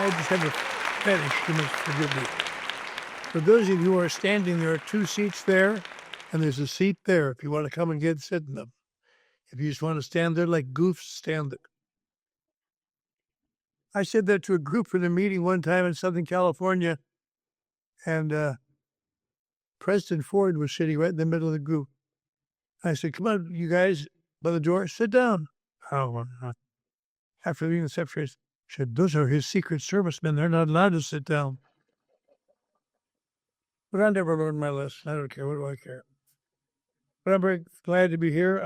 I just have a fetish, you must forgive me. For those of you who are standing, there are 2 seats there, and there's a seat there if you want to come and sit in them. If you just want to stand there like goofs, stand there. I said that to a group in a meeting one time in Southern California, and President Ford was sitting right in the middle of the group. I said, "Come on, you guys, by the door, sit down." Oh, after leaving the secretary, said, "Those are his Secret Service men. They're not allowed to sit down." But I never learned my lesson. I don't care. What do I care? But I'm very glad to be here.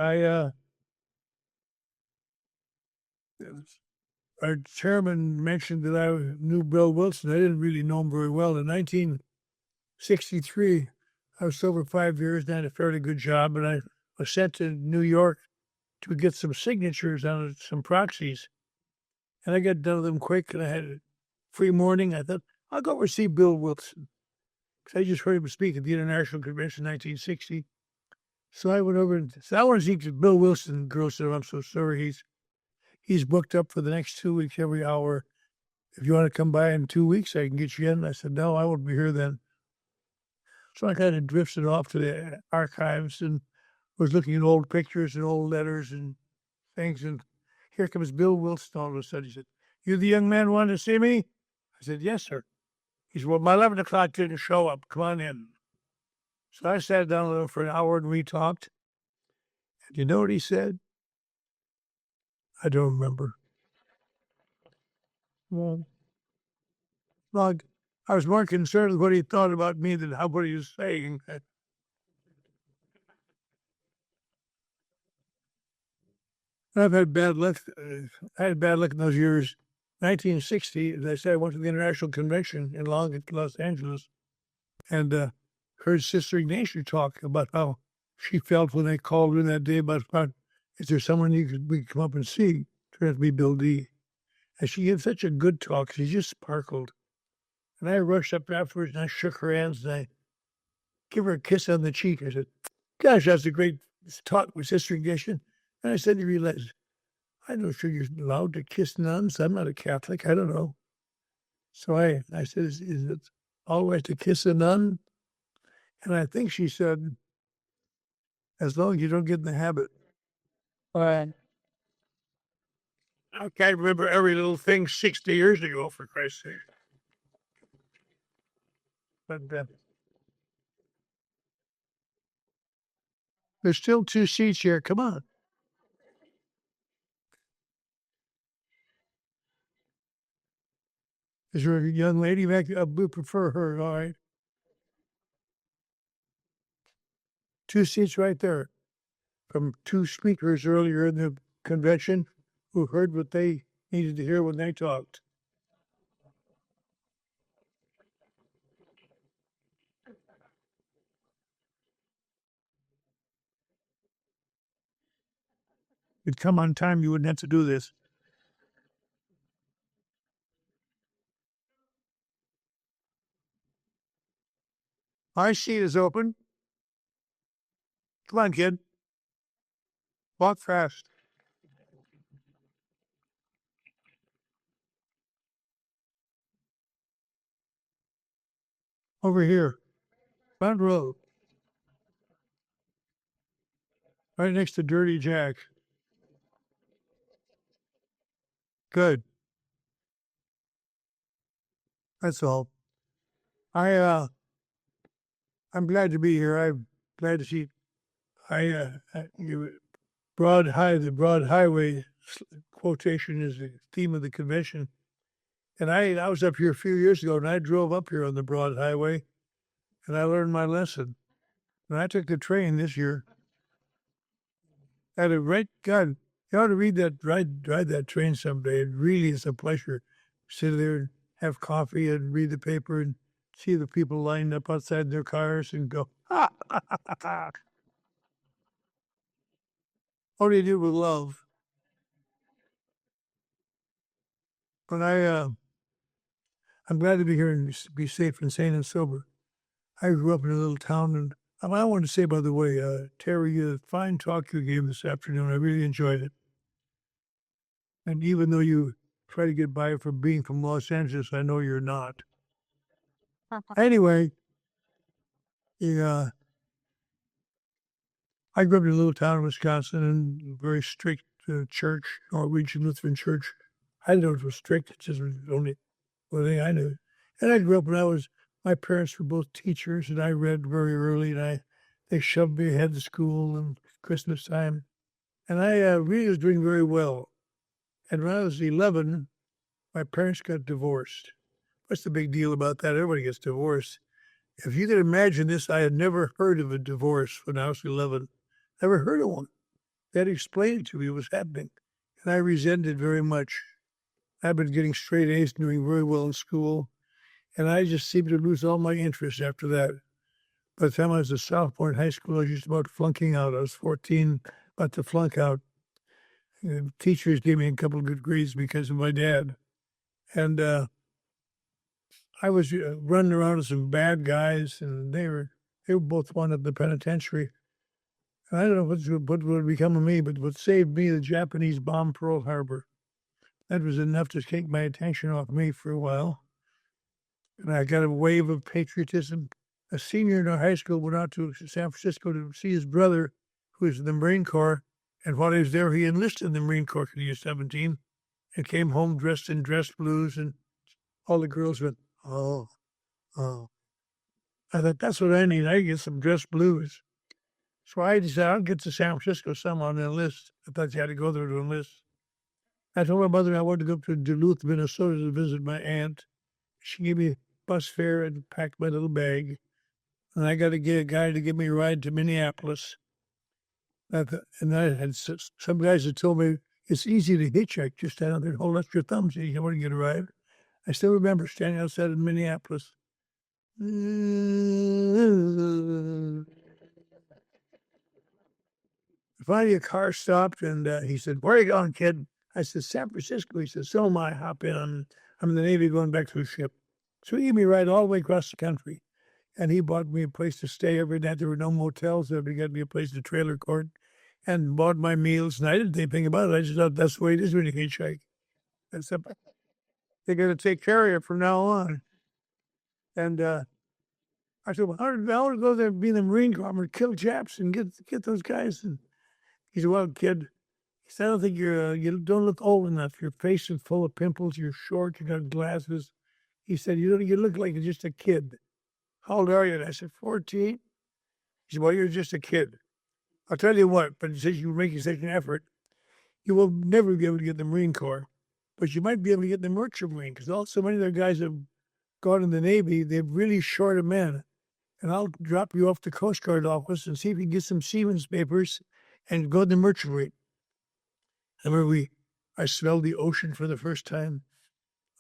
Our chairman mentioned that I knew Bill Wilson. I didn't really know him very well. In 1963, I was sober 5 years and had a fairly good job, and I was sent to New York to get some signatures on some proxies. And I got done with them quick, and I had a free morning. I thought, I'll go over see Bill Wilson, because I just heard him speak at the International Convention in 1960. So I went over and said, "I want to see Bill Wilson." The girl said, "I'm so sorry. He's booked up for the next 2 weeks every hour. If you want to come by in 2 weeks, I can get you in." I said, "No, I won't be here then." So I kind of drifted off to the archives and was looking at old pictures and old letters and things. And here comes Bill Wilson all of a sudden. He said, "You the young man want to see me?" I said, "Yes, sir." He said, "Well, my 11 o'clock didn't show up. Come on in." So I sat down with him for an hour and we talked. And you know what he said? I don't remember. Well, I was more concerned with what he thought about me than what he was saying. I've had bad luck. I had bad luck in those years. 1960, as I said, I went to the International Convention in Los Angeles, and heard Sister Ignatia talk about how she felt when they called her that day about is there someone we could come up and see? Turned out to be Bill D. And she gave such a good talk. She just sparkled. And I rushed up afterwards and I shook her hands and I gave her a kiss on the cheek. I said, "Gosh, that's a great talk with Sister Ignatia." And I suddenly realized, I'm not sure you're allowed to kiss nuns. I'm not a Catholic. I don't know. So I said, is it all right to kiss a nun? And I think she said, as long as you don't get in the habit. Right. I can't remember every little thing 60 years ago, for Christ's sake. But there's still 2 seats here. Come on. Is there a young lady back there? We prefer her, all right. 2 seats right there from 2 speakers earlier in the convention who heard what they needed to hear when they talked. If you'd come on time, you wouldn't have to do this. Our seat is open. Come on, kid. Walk fast. Over here. Front row. Right next to Dirty Jack. Good. That's all. I'm glad to be here. I'm glad to see. The broad highway quotation is the theme of the convention. And I was up here a few years ago, and I drove up here on the broad highway, and I learned my lesson. And I took the train this year. God, you ought to ride that train someday. It really is a pleasure. Sit there and have coffee and read the paper and see the people lined up outside their cars and go, ha, ha, ha, ha, ha. What do you do with love? But I'm glad to be here and be safe and sane and sober. I grew up in a little town, and I want to say, by the way, Terry, the fine talk you gave this afternoon, I really enjoyed it. And even though you try to get by for being from Los Angeles. I know you're not. Anyway, yeah, I grew up in a little town in Wisconsin and very strict church, Norwegian Lutheran church. I didn't know it was strict. It just was the only thing I knew. And I grew up my parents were both teachers, and I read very early, and they shoved me ahead to school and Christmas time. And I really was doing very well. And when I was 11, my parents got divorced. What's the big deal about that? Everybody gets divorced. If you could imagine this, I had never heard of a divorce when I was 11. Never heard of one. They had explained it to me what was happening. And I resented it very much. I've been getting straight A's and doing very well in school. And I just seemed to lose all my interest after that. By the time I was a sophomore in high school, I was just about flunking out. I was 14, about to flunk out. The teachers gave me a couple of good grades because of my dad. And I was running around with some bad guys, and they were both wanted the penitentiary. And I don't know what would become of me, but what saved me, the Japanese bombed Pearl Harbor. That was enough to take my attention off me for a while. And I got a wave of patriotism. A senior in our high school went out to San Francisco to see his brother, who was in the Marine Corps. And while he was there, he enlisted in the Marine Corps when he was 17 and came home dressed in dress blues. And all the girls went, oh. I thought, that's what I need. I get some dress blues. So I decided I'll get to San Francisco somehow and enlist. I thought you had to go there to enlist. I told my mother I wanted to go to Duluth, Minnesota to visit my aunt. She gave me bus fare and packed my little bag. And I got to get a guy to give me a ride to Minneapolis. And I had some guys that told me it's easy to hitchhike. Just stand out there and hold up your thumbs. You want to get a ride. I still remember standing outside of Minneapolis. Finally, a car stopped, and he said, "Where are you going, kid?" I said, "San Francisco." He said, "So am I. Hop in. I'm in the Navy going back to a ship." So he gave me a ride all the way across the country. And he bought me a place to stay every night. There were no motels. So he got me a place to trailer court and bought my meals. And I didn't think anything about it. I just thought that's the way it is when you hitchhike. They're going to take care of you from now on. And I said, well, I want to go there and be in the Marine Corps. I'm going to kill Japs and get those guys. And he said, well, kid, he said, I don't think you don't look old enough. Your face is full of pimples. You're short. You got glasses. He said, you look like you're just a kid. How old are you? And I said, 14. He said, well, you're just a kid. I'll tell you what, but he says you're making such an effort, you will never be able to get the Marine Corps, but you might be able to get the Merchant Marine because so many of their guys have gone in the Navy, they're really short of men. And I'll drop you off the Coast Guard office and see if you can get some seaman's papers and go to the Merchant Marine. I remember I smelled the ocean for the first time.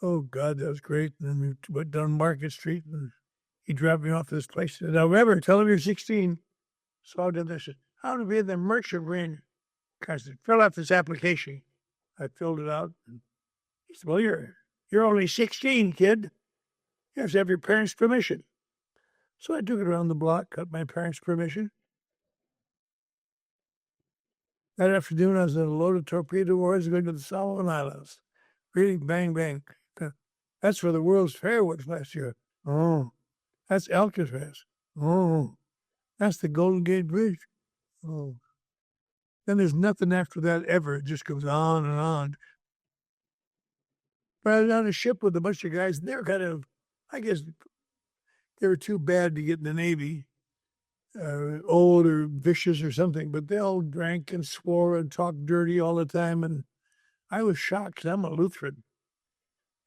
Oh, God, that was great. And then we went down Market Street, and he dropped me off to this place. And now, remember, tell him you're 16. So I did this. I want to be in the Merchant Marine. I said, fill out this application. I filled it out. And he said, well, you're only 16, kid. You have to have your parents' permission. So I took it around the block, got my parents' permission. That afternoon, I was in a load of torpedo wars going to the Solomon Islands. Really, bang, bang. That's where the World's Fair was last year. Oh, that's Alcatraz. Oh, that's the Golden Gate Bridge. Oh. Then there's nothing after that ever. It just goes on and on. But I was on a ship with a bunch of guys, and they were kind of, I guess, they were too bad to get in the Navy, old or vicious or something, but they all drank and swore and talked dirty all the time. And I was shocked because I'm a Lutheran.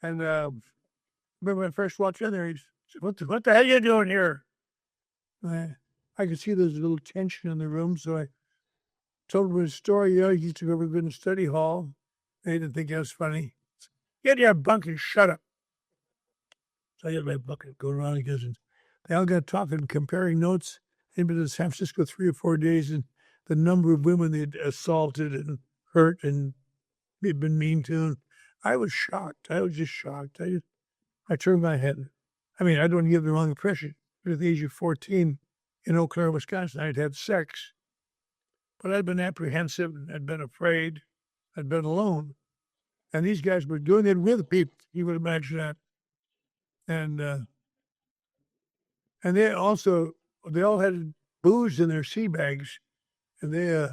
And remember when I first walked in there, he said, what the hell are you doing here? I could see there's a little tension in the room, so I told him a story. He used to go over to the study hall. They didn't think that was funny. Get your bunk and shut up. So I got my bucket going around because they all got talking, comparing notes. They'd been in San Francisco 3 or 4 days, and the number of women they'd assaulted and hurt and they'd been mean to. I was shocked. I was just shocked. I turned my head. I mean, I don't give the wrong impression. But at the age of 14 in Eau Claire, Wisconsin, I'd had sex. But I'd been apprehensive. I'd been afraid. I'd been alone. And these guys were doing it with people. You would imagine that. And they all had booze in their sea bags, and they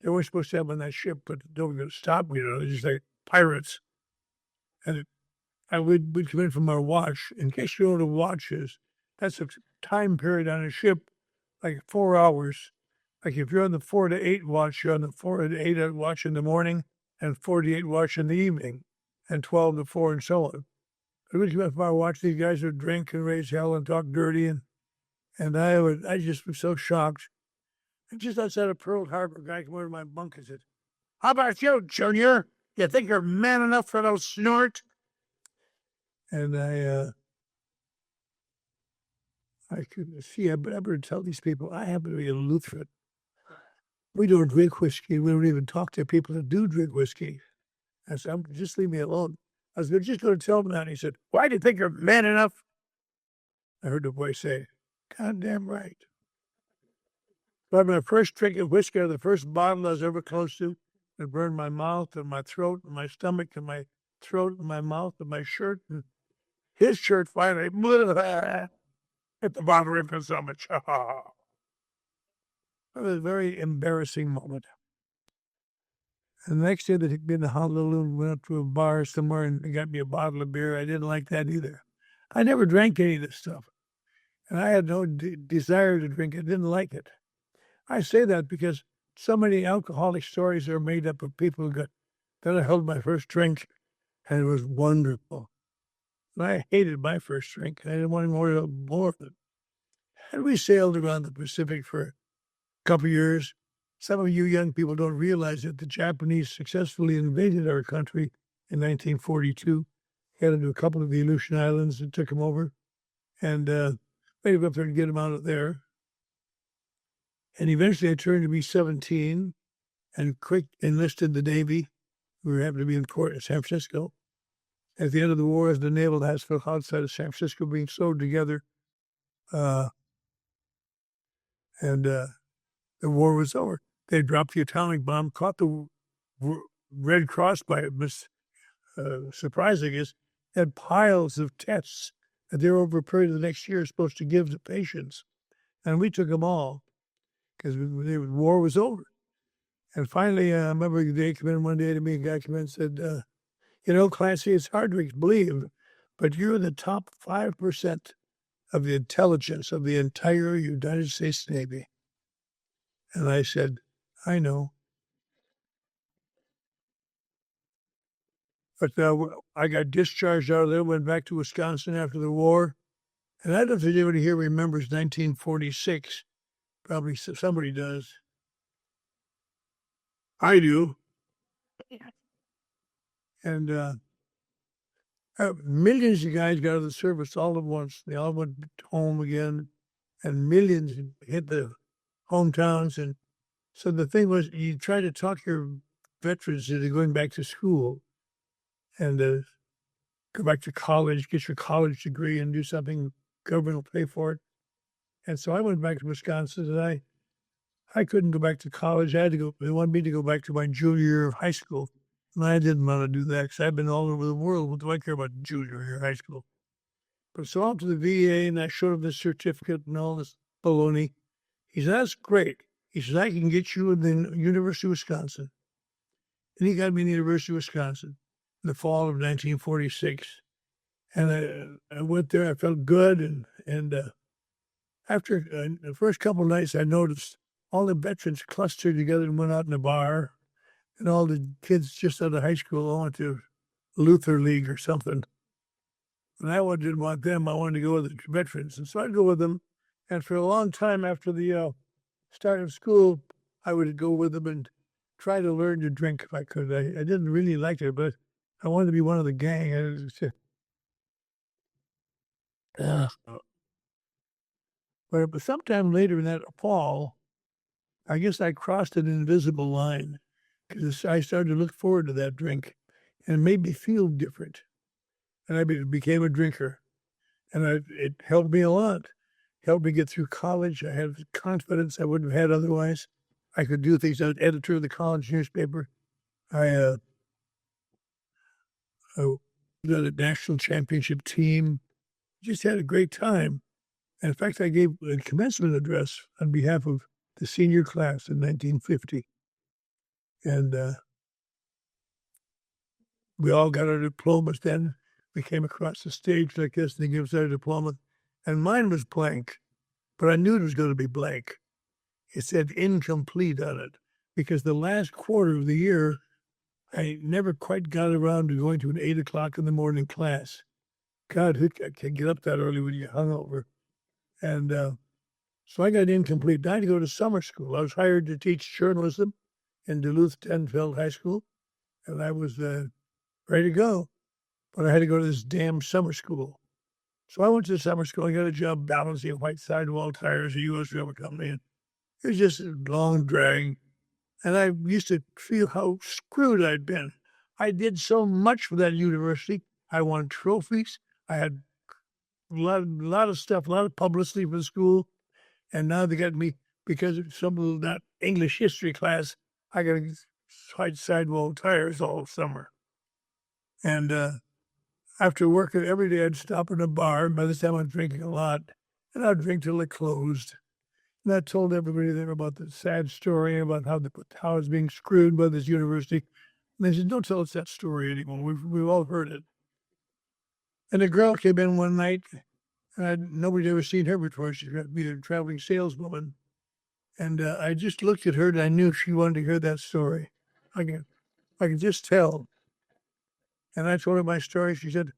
weren't supposed to have on that ship, but they were going to stop me. They're just like pirates. And we'd come in from our watch. In case you know what a watch is, that's a time period on a ship, like 4 hours. Like if you're on the 4 to 8 watch, you're on the 4 to 8 watch in the morning, and 4 to 8 watch in the evening, and 12 to 4 and so on. But we'd come in from our watch. These guys would drink and raise hell and talk dirty, and I just was so shocked. And just outside of Pearl Harbor, a guy came over to my bunk and said, "How about you, Junior? You think you're man enough for those snort?" And I couldn't see. I better tell these people I happen to be a Lutheran. We don't drink whiskey. We don't even talk to people that do drink whiskey. I said, just leave me alone. I was just going to tell him that. And he said, "Why do you think you're man enough?" I heard the voice say, "God damn right." So I had my first drink of whiskey, the first bottle I was ever close to. It burned my mouth and my throat and my stomach and my throat and my mouth and my shirt. And his shirt finally hit the bottom rip and so much. It was a very embarrassing moment. And the next day they took me in the Honolulu and went up to a bar somewhere and they got me a bottle of beer. I didn't like that either. I never drank any of this stuff. And I had no desire to drink it. I didn't like it. I say that because so many alcoholic stories are made up of people who got, then I held my first drink and it was wonderful. And I hated my first drink. I didn't want any more of it. And we sailed around the Pacific for a couple of years. Some of you young people don't realize that the Japanese successfully invaded our country in 1942. Got into a couple of the Aleutian Islands and took them over. And made up there and get them out of there. And eventually I turned to be 17 and quick enlisted the Navy. We happened to be in court in San Francisco. At the end of the war, as the naval hospital outside of San Francisco being sewed together, and the war was over. They dropped the atomic bomb, caught the Red Cross by it. Surprising is, had piles of tests that they were over a period of the next year supposed to give to patients. And we took them all because the war was over. And finally, I remember they came in one day to me, a guy came in and said, "You know, Clancy, it's hard to believe, but you're in the top 5% of the intelligence of the entire United States Navy." And I said, "I know." But I got discharged out of there, went back to Wisconsin after the war. And I don't know if anybody here remembers 1946. Probably somebody does. I do. And millions of guys got out of the service all at once. They all went home again, and millions hit the hometowns. And so the thing was, you try to talk your veterans into going back to school and go back to college, get your college degree, and do something. Government will pay for it. And so I went back to Wisconsin, and I couldn't go back to college. I had to go. They wanted me to go back to my junior year of high school. And I didn't want to do that because I've been all over the world. What do I care about junior year high school? But so I'm to the VA and I showed him the certificate and all this baloney. He said, "That's great." He says, "I can get you in the University of Wisconsin." And he got me in the University of Wisconsin in the fall of 1946. And I went there. I felt good. And after the first couple of nights, I noticed all the veterans clustered together and went out in the bar. And all the kids just out of high school all went to Luther League or something. And I didn't want them. I wanted to go with the veterans. And so I'd go with them. And for a long time after the start of school, I would go with them and try to learn to drink if I could. I didn't really like it, but I wanted to be one of the gang. But sometime later in that fall, I guess I crossed an invisible line because I started to look forward to that drink and it made me feel different. And I became a drinker. And it helped me a lot. Helped me get through college. I had confidence I wouldn't have had otherwise. I could do things. I was editor of the college newspaper. I I was on a national championship team. Just had a great time. And in fact, I gave a commencement address on behalf of the senior class in 1950. And we all got our diplomas then. We came across the stage like this, and they gave us our diploma. And mine was blank, but I knew it was going to be blank. It said incomplete on it because the last quarter of the year, I never quite got around to going to an 8 o'clock in the morning class. God, who can get up that early when you're hungover? And so I got incomplete. I had to go to summer school. I was hired to teach journalism in Duluth-Tenfeld High School, and I was ready to go. But I had to go to this damn summer school. So I went to summer school. I got a job balancing white sidewall tires at a U.S. Rubber Company. And it was just a long drag. And I used to feel how screwed I'd been. I did so much for that university. I won trophies. I had a lot of stuff, a lot of publicity for the school. And now they got me, because of some of that English history class, I got white sidewall tires all summer. And after working every day, I'd stop in a bar. And by this time, I'm drinking a lot. And I'd drink till it closed. And I told everybody there about the sad story about how I was being screwed by this university. And they said, don't tell us that story anymore. We've all heard it. And a girl came in one night, and nobody'd ever seen her before. She's got to be a traveling saleswoman. And I just looked at her, and I knew she wanted to hear that story. I could just tell. And I told her my story. She said,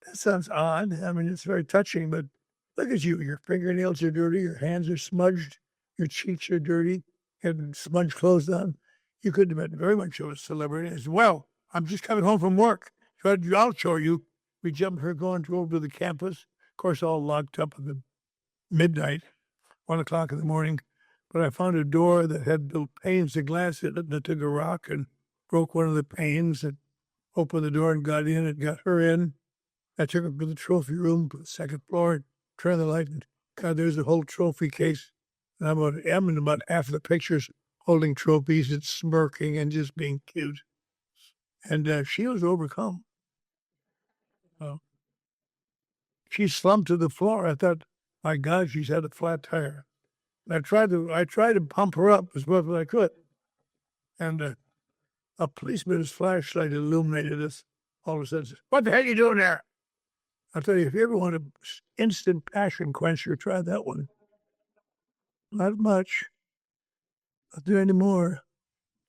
that sounds odd. I mean, it's very touching, but look at you. Your fingernails are dirty. Your hands are smudged. Your cheeks are dirty. You had smudged clothes on. You couldn't have been very much of a celebrity. I said, well, I'm just coming home from work. So I'll show you. We jumped her going drove to the campus. Of course, all locked up at the midnight, 1 o'clock in the morning. But I found a door that had little panes of glass in it, and I took a rock and broke one of the panes and opened the door and got in and got her in. I took her to the trophy room, to the second floor, turned the light, and God, there's a whole trophy case. And I'm in about half of the pictures holding trophies and smirking and just being cute. And she was overcome. She slumped to the floor. I thought, my God, she's had a flat tire. And I tried to pump her up as well as I could. And a policeman's flashlight illuminated us. All of a sudden, says, what the hell are you doing there? I'll tell you, if you ever want an instant passion quencher, try that one. Not much. Not do any more.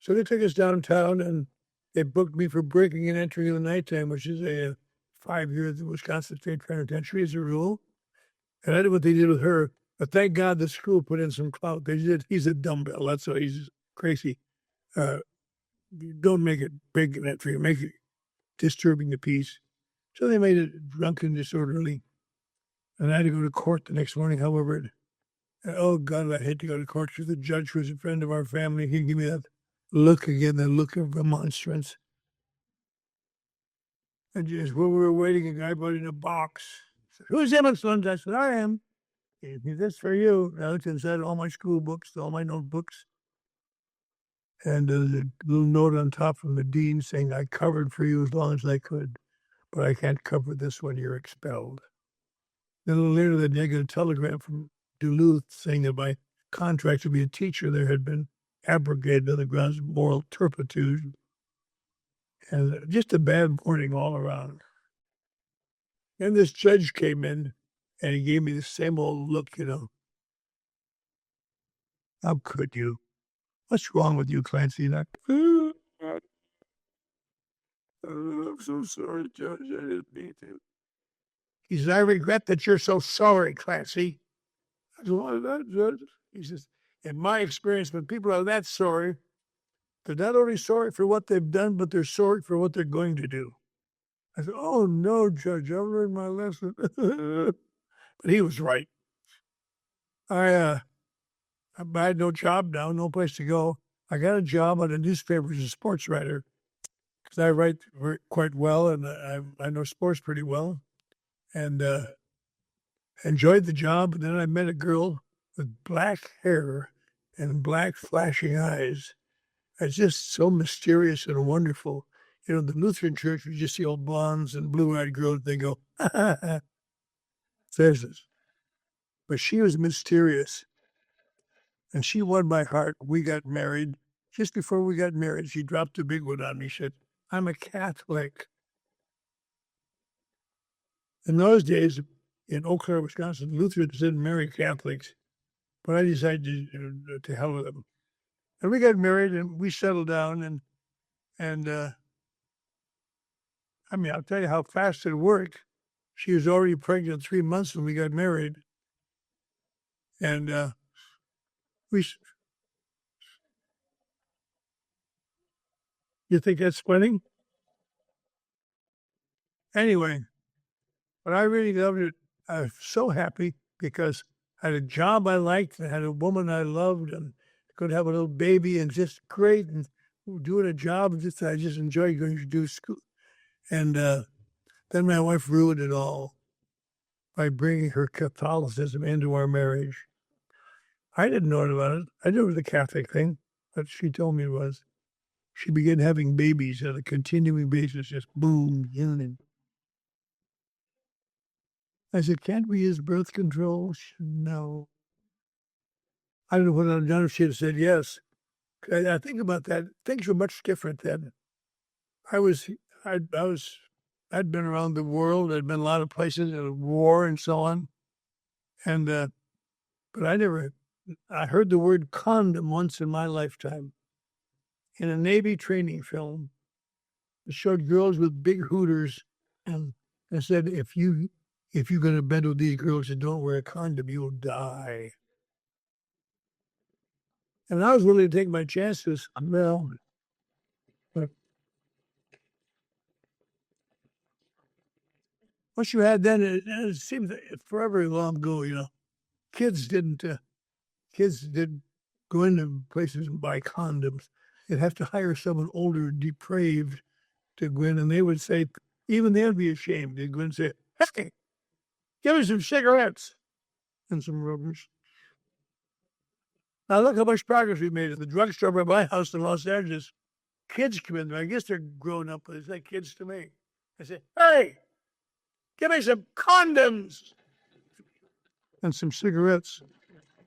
So they took us downtown, and they booked me for breaking and entering in the nighttime, which is a 5 years in Wisconsin State Penitentiary as a rule. And I did what they did with her. But thank God the school put in some clout. They did. He's a dumbbell. That's why he's crazy. Don't make it big and entry. Make it disturbing the peace. So they made it drunk and disorderly. And I had to go to court the next morning. However, oh God, I had to go to court because the judge was a friend of our family. He gave me that look again, the look of remonstrance. And just when we were waiting, a guy brought in a box. Said, who's Emmett Sons? I said, I am. He said, this for you. I looked inside all my school books, all my notebooks. And there's a little note on top from the dean saying, I covered for you as long as I could, but I can't cover this when you're expelled. Then a little later that day, I got a telegram from Duluth saying that my contract to be a teacher there had been abrogated on the grounds of moral turpitude. And just a bad morning all around. And this judge came in, and he gave me the same old look, How could you? What's wrong with you, Clancy? And I'm so sorry, Judge. I didn't mean to. He says, I regret that you're so sorry, Clancy. I said, why is that, Judge? He says, in my experience, when people are that sorry, they're not only sorry for what they've done, but they're sorry for what they're going to do. I said, oh, no, Judge, I've learned my lesson. But he was right. I had no job now, no place to go. I got a job on a newspaper as a sports writer because I write quite well, and I know sports pretty well. And enjoyed the job. And then I met a girl with black hair and black flashing eyes. It's just so mysterious and wonderful. You know, the Lutheran church, you just see old blondes and blue-eyed girls. They go, there's this. But she was mysterious, and she won my heart. We got married. Just before we got married, she dropped a big one on me. She said, I'm a Catholic. In those days, in Eau Claire, Wisconsin, Lutherans didn't marry Catholics, but I decided to hell with them. And we got married, and we settled down, and I mean, I'll tell you how fast it worked. She was already pregnant 3 months when we got married, and we. You think that's funny? Anyway, but I really loved it. I was so happy because I had a job I liked, I had a woman I loved, and could have a little baby, and just great, and doing a job I just enjoyed going to do school. And then my wife ruined it all by bringing her Catholicism into our marriage. I didn't know about it. I knew it was a Catholic thing, but she told me it was. She began having babies on a continuing basis, just boom, and I said, can't we use birth control? She said, no. I don't know what I'd done if she'd have said yes. I think about that. Things were much different then. I was, I'd been around the world. I'd been a lot of places, war and so on. And, but I heard the word condom once in my lifetime in a Navy training film. It showed girls with big hooters, and I said, if you go to bed with these girls and don't wear a condom, you'll die. And I was willing to take my chances. Well, but what you had then, it seems forever long ago, you know, kids didn't go into places and buy condoms. They'd have to hire someone older, depraved, to go in, and they would say, even they'd be ashamed. They'd go in and say, hey, give me some cigarettes and some rubbers. Now look how much progress we made at the drugstore by my house in Los Angeles. Kids come in there. I guess they're grown up, but it's like kids to me. I say, hey, give me some condoms and some cigarettes.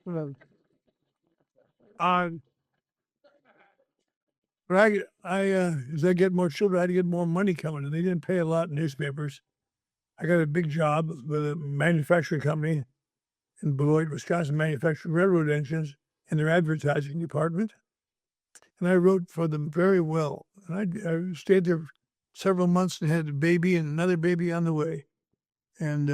But as I get more children, I had to get more money coming, and they didn't pay a lot in newspapers. I got a big job with a manufacturing company in Beloit, Wisconsin, manufacturing railroad engines in their advertising department. And I wrote for them very well. And I stayed there several months and had a baby and another baby on the way. And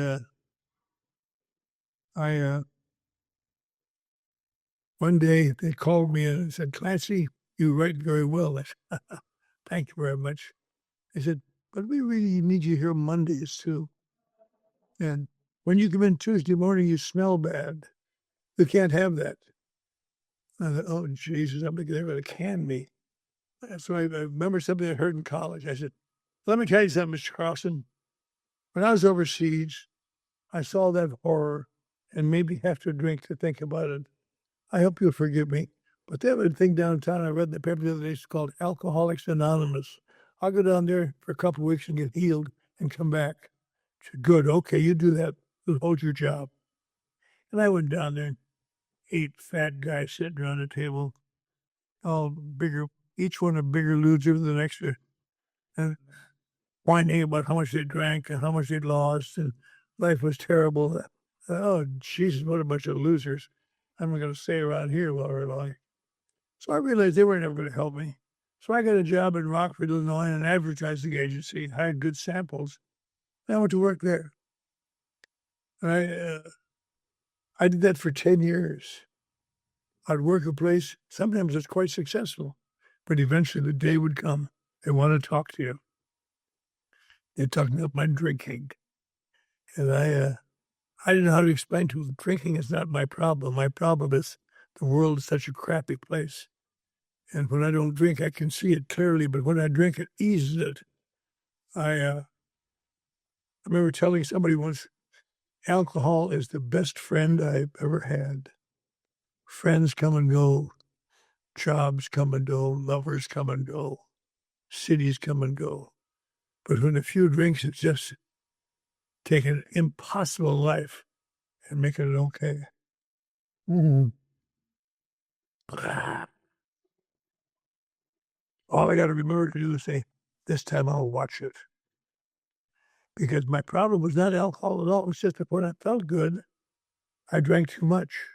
one day they called me and said, Clancy, you write very well. I said, thank you very much. They said, but we really need you here Mondays too. And when you come in Tuesday morning, you smell bad. You can't have that. I thought, oh, Jesus, I'm they're going to can me. So I remember something I heard in college. I said, let me tell you something, Mr. Carlson. When I was overseas, I saw that horror and made me have to drink to think about it. I hope you'll forgive me. But they have a thing downtown I read in the paper the other day. It's called Alcoholics Anonymous. I'll go down there for a couple of weeks and get healed and come back. I said, good, okay, you do that. You'll hold your job. And I went down there, 8 fat guys sitting around the table, all bigger, each one a bigger loser than the next, and whining about how much they drank and how much they'd lost, and life was terrible. Oh, Jesus, what a bunch of losers. I'm not going to stay around here while we're long. So I realized they were never going to help me. So I got a job in Rockford, Illinois, in an advertising agency, hired good samples. And I went to work there. And I did that for 10 years. I'd work a place. Sometimes it's quite successful, but eventually the day would come. They want to talk to you. They're talking about my drinking. And I didn't know how to explain to them, drinking is not my problem. My problem is the world is such a crappy place. And when I don't drink, I can see it clearly, but when I drink, it eases it. I remember telling somebody once, alcohol is the best friend I've ever had. Friends come and go, jobs come and go, lovers come and go. cities come and go. But when a few drinks, it's just take an impossible life and make it okay. Mhm. All I got to remember to do is say, this time I'll watch it. Because my problem was not alcohol at all. It was just that when I felt good, I drank too much.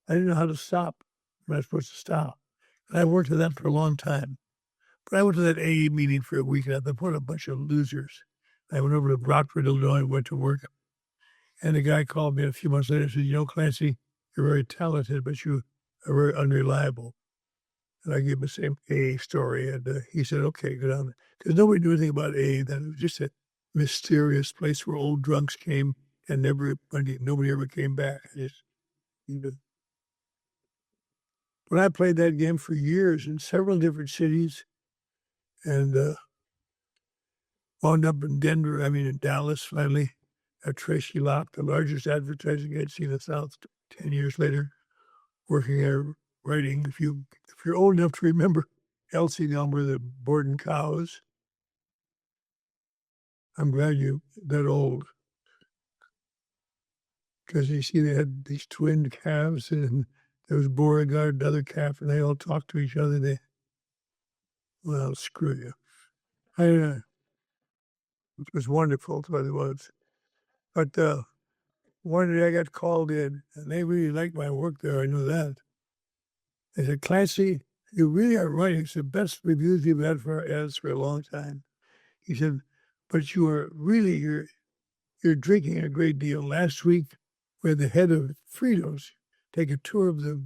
I didn't know how to stop when I was supposed to stop. And I worked with that for a long time. But I went to that AA meeting for a week, and I thought, what a bunch of losers. I went over to Rockford, Illinois, went to work. And the guy called me a few months later and said, you know, Clancy, you're very talented, but you are very unreliable. And I gave him the same AA story. And he said, okay, go down. Because nobody knew anything about AA then. It was just a mysterious place where old drunks came and nobody ever came back. But I played that game for years in several different cities and wound up in in Dallas finally, at Tracy Locke, the largest advertising agency in the South 10 years later, working there writing. If you're old enough to remember Elsie Number, the Borden cows, I'm glad you're that old. Because you see, they had these twin calves, and there was Beauregard, another calf, and they all talked to each other. Well, screw you. It was wonderful, that's what it was. But one day I got called in, and they really liked my work there. I knew that. They said, Clancy, you really are writing. It's the best reviews you've had for our ads for a long time. He said, but you're drinking a great deal. Last week, we had the head of Fritos take a tour of the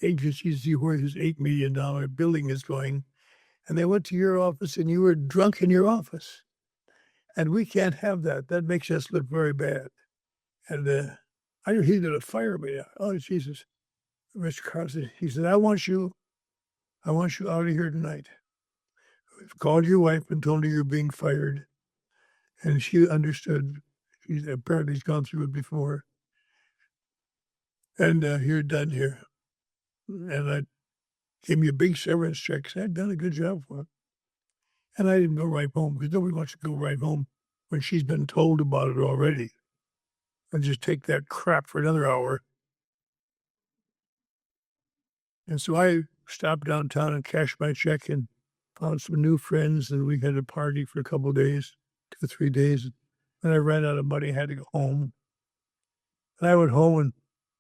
agency to see where his $8 million building is going. And they went to your office, and you were drunk in your office. And we can't have that. That makes us look very bad. And I knew he was going to fire me. Oh, Jesus. Mr. Carson, he said, I want you out of here tonight. I've called your wife and told her you're being fired. And she understood. Apparently she's gone through it before. And you're done here. And I gave me a big severance check because I'd done a good job for him. And I didn't go right home because nobody wants to go right home when she's been told about it already. And just take that crap for another hour. And so I stopped downtown and cashed my check and found some new friends. And we had a party for a couple of days, 2 or 3 days. And I ran out of money, had to go home. And I went home and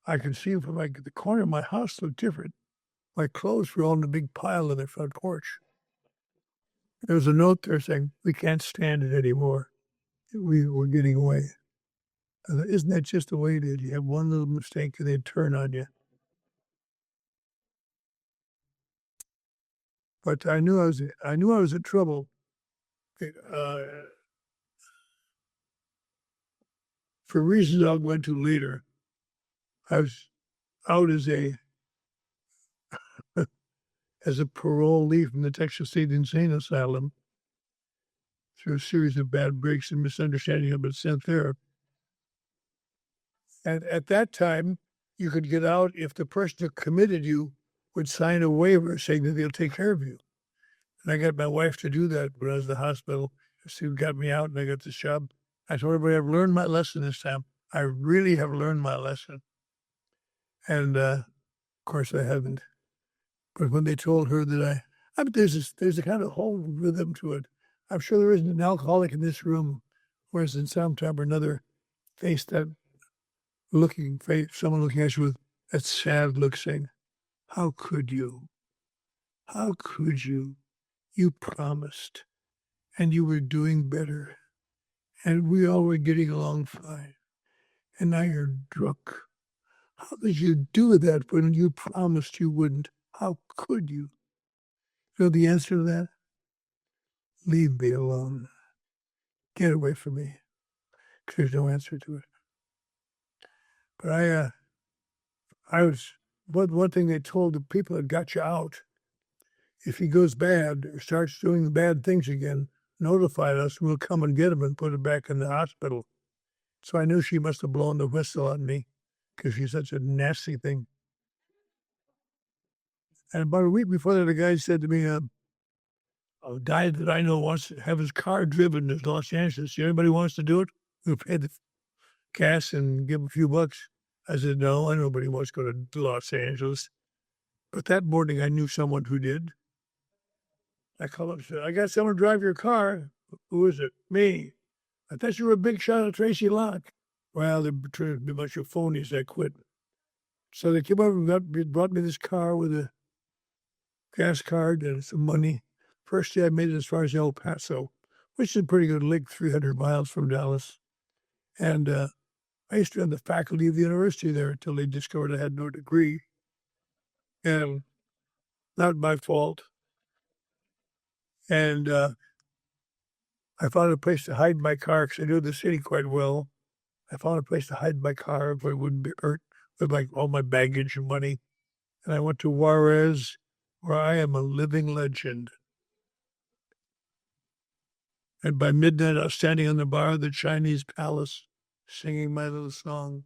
I could see from the corner of my house looked different. My clothes were all in a big pile in the front porch. There was a note there saying, we can't stand it anymore. We were getting away. I thought, isn't that just the way it is? You have one little mistake and they turn on you. But I knew I was in trouble. For reasons I'll go into later. I was out as a parolee from the Texas State Insane Asylum through a series of bad breaks and misunderstandings. I've been sent there. And at that time, you could get out if the person who committed you would sign a waiver saying that they'll take care of you. And I got my wife to do that when I was in the hospital. She got me out and I got this job. I told everybody, I've learned my lesson this time. I really have learned my lesson. And of course I haven't. But when they told her that there's a kind of whole rhythm to it. I'm sure there isn't an alcoholic in this room who has in some time or another faced that someone looking at you with that sad look saying, how could you? How could you? You promised and you were doing better and we all were getting along fine. And now you're drunk. How did you do that when you promised you wouldn't? How could you? You know the answer to that? Leave me alone. Get away from me. Because there's no answer to it. But one thing they told the people that got you out, if he goes bad or starts doing bad things again, notify us. We'll come and get him and put him back in the hospital. So I knew she must have blown the whistle on me because she's such a nasty thing. And about a week before that, the guy said to me, a guy that I know wants to have his car driven to Los Angeles. Anybody wants to do it? We'll pay the gas and give him a few bucks. I said, no, nobody wants to go to Los Angeles. But that morning, I knew someone who did. I called up and said, I got someone to drive your car. Who is it? Me. I thought you were a big shot at Tracy Locke. Well, they're trying to be a bunch of phonies. I quit. So they came over and brought me this car with a gas card and some money. First day I made it as far as El Paso, which is a pretty good lick, 300 miles from Dallas. And I used to be on the faculty of the university there until they discovered I had no degree. And not my fault. And I found a place to hide my car because I knew the city quite well. I found a place to hide my car where it wouldn't be hurt with like all my baggage and money. And I went to Juarez, where I am a living legend. And by midnight, I was standing on the bar of the Chinese palace, singing my little song.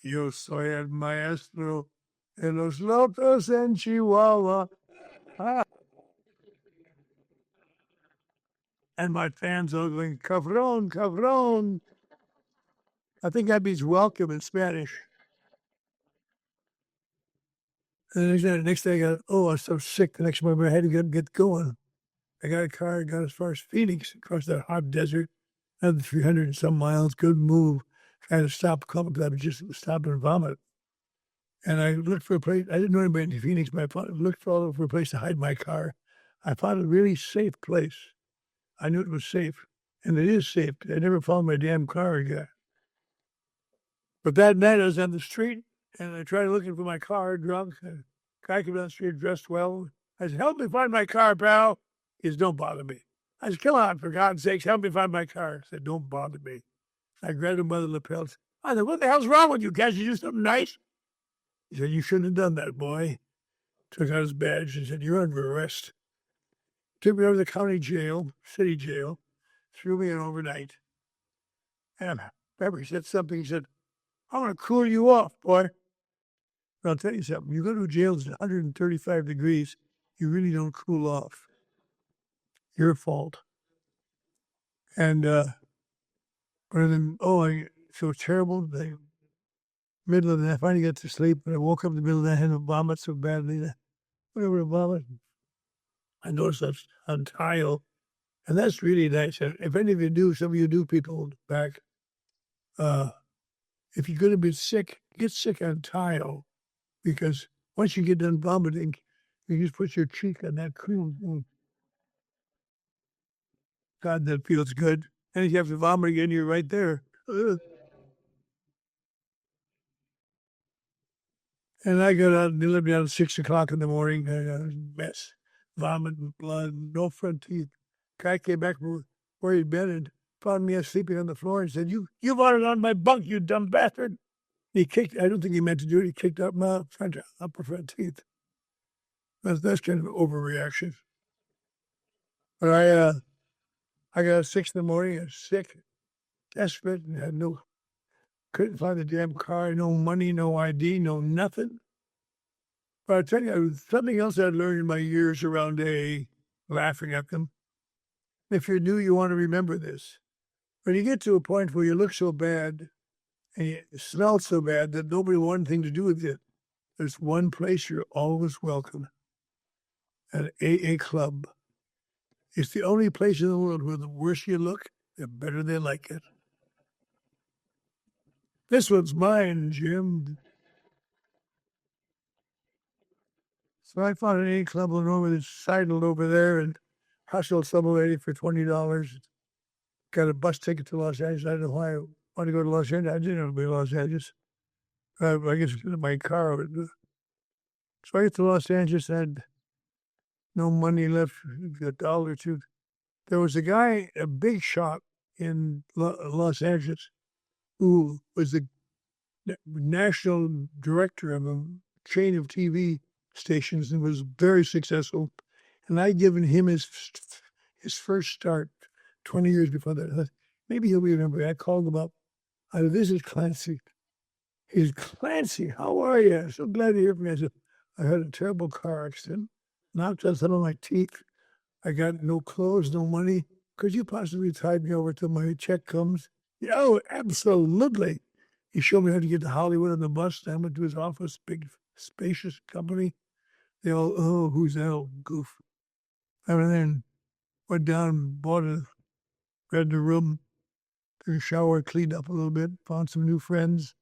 Yo soy el maestro de los locos en Chihuahua. Ah. And my fans are going, cabron, cabron. I think that means welcome in Spanish. And the next day I got, I was so sick. The next morning I had to get going. I got a car, got as far as Phoenix, across that hot desert, another 300 and some miles, good move. I had to stop because I would just stop and vomit. And I looked for a place. I didn't know anybody in Phoenix, but I looked all over for a place to hide my car. I found a really safe place. I knew it was safe, and it is safe. I never found my damn car again. But that night I was on the street, and I tried looking for my car, drunk. A guy came down the street dressed well. I said, help me find my car, pal. He said, don't bother me. I said, come on, for God's sakes, help me find my car. He said, don't bother me. I grabbed him by the lapels. I said, what the hell's wrong with you? Can't you do something nice? He said, you shouldn't have done that, boy. Took out his badge and said, you're under arrest. Took me over to the county jail, city jail, threw me in overnight. And I remember he said something. He said, I'm going to cool you off, boy. But I'll tell you something. You go to jail, it's 135 degrees. You really don't cool off. Your fault. And so terrible. The middle of the night, I finally got to sleep, but I woke up in the middle of the night and had to vomit so badly that whenever I vomit, I noticed that's on tile. And that's really nice. And if any of you do, some of you do people back, if you're going to be sick, get sick on tile. Because once you get done vomiting, you just put your cheek on that cream. God, that feels good. And if you have to vomit again, you're right there. And I got out, they let me out at 6 o'clock in the morning. I got a mess, vomit and blood, no front teeth. Guy came back from where he'd been and found me sleeping on the floor and said, you vomited on my bunk, you dumb bastard. He kicked, I don't think he meant to do it. He kicked up my upper front teeth. That's kind of an overreaction. But I got 6 in the morning, I was sick, desperate, and couldn't find the damn car, no money, no ID, no nothing. But I tell you, something else I learned in my years around AA, laughing at them. If you're new, you want to remember this. When you get to a point where you look so bad and you smell so bad that nobody wanted anything to do with it, there's one place you're always welcome. An AA club. It's the only place in the world where the worse you look, the better they like it. This one's mine, Jim. So I found an AA club over that's sidled over there and hustled some lady for $20. Got a bus ticket to Los Angeles. I don't know why I want to go to Los Angeles. I didn't want to be in Los Angeles. I guess my car. So I get to Los Angeles and no money left, a dollar or two. There was a guy, a big shot in Los Angeles, who was the national director of a chain of TV stations and was very successful. And I'd given him his first start 20 years before that. Maybe he'll remember. I called him up. I said, this is Clancy. He said, Clancy, how are you? I'm so glad to hear from you. I said, I had a terrible car accident, knocked out some of my teeth, I got no clothes, no money. Could you possibly tide me over till my check comes? Yeah, oh, absolutely. He showed me how to get to Hollywood on the bus. I went to his office, big, spacious company. They all, oh, who's that old goof? I went there and went down, bought a, read the room, took a shower, cleaned up a little bit, found some new friends.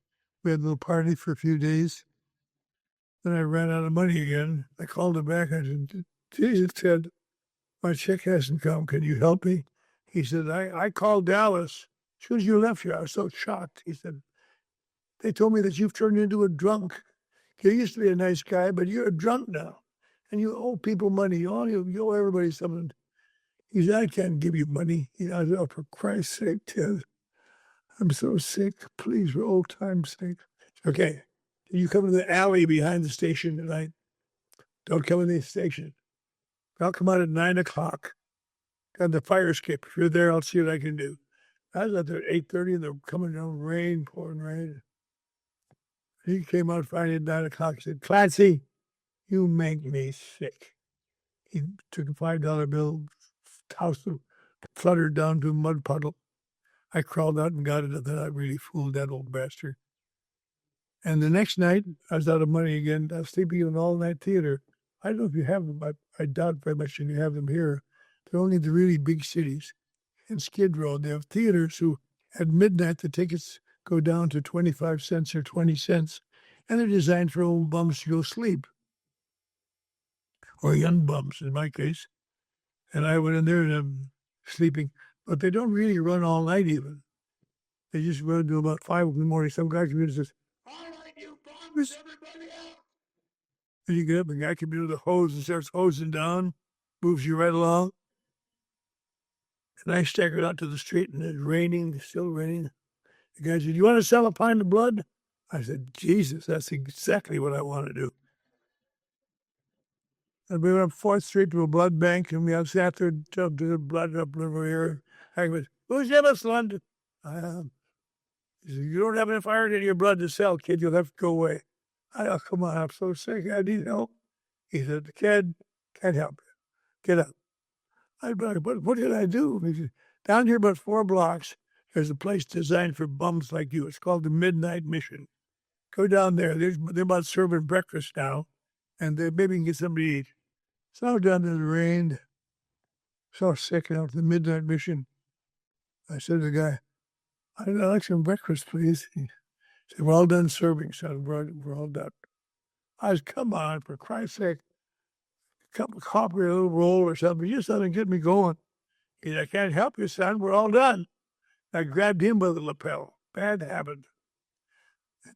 We had a little party for a few days. Then I ran out of money again. I called him back. I said, Jesus, Ted, my check hasn't come. Can you help me? He said, I called Dallas. As soon as you left here, I was so shocked. He said, they told me that you've turned into a drunk. You used to be a nice guy, but you're a drunk now. And you owe people money. You owe everybody something. He said, I can't give you money. I said, oh, for Christ's sake, Ted, I'm so sick. Please, for old time's sake. Okay. You come to the alley behind the station tonight. Don't come in the station. I'll come out at 9:00. Got the fire escape. If you're there, I'll see what I can do. I was out there at 8:30 and they're coming down rain, pouring rain. He came out finally at 9:00. He said, Clancy, you make me sick. He took a $5 bill, tossed it, fluttered down to a mud puddle. I crawled out and got it, and then I really fooled that old bastard. And the next night, I was out of money again. I was sleeping in an all-night theater. I don't know if you have them. I doubt very much that you have them here. They're only the really big cities. In Skid Row, they have theaters who, at midnight, the tickets go down to 25 cents or 20 cents, and they're designed for old bums to go sleep, or young bums in my case. And I went in there and I'm sleeping, but they don't really run all night even. They just run until about 5 in the morning. Some guy comes in and says, all right, you bums, everybody out. And you get up, and the guy comes in with a hose and starts hosing down, moves you right along. And I staggered out to the street, and it's raining, still raining. The guy said, you want to sell a pint of blood? I said, Jesus, that's exactly what I want to do. And we went up 4th Street to a blood bank, and we all sat there and dumped the blood up over here. I was, who's in us, London? I am. He said, you don't have enough iron in your blood to sell, kid. You'll have to go away. Oh, come on, I'm so sick. I need help. He said, the kid can't help you. Get up. What did I do? He said, down here about 4 blocks, there's a place designed for bums like you. It's called the Midnight Mission. Go down there. They're about serving breakfast now, and they maybe can get something to eat. So I was down there in the rain, so sick out the Midnight Mission. I said to the guy, I'd like some breakfast, please. He said, we're all done serving, son. We're all done. I said, come on, for Christ's sake. A cup of coffee, a little roll or something. Just something to get me going. He said, I can't help you, son. We're all done. I grabbed him by the lapel. Bad habit.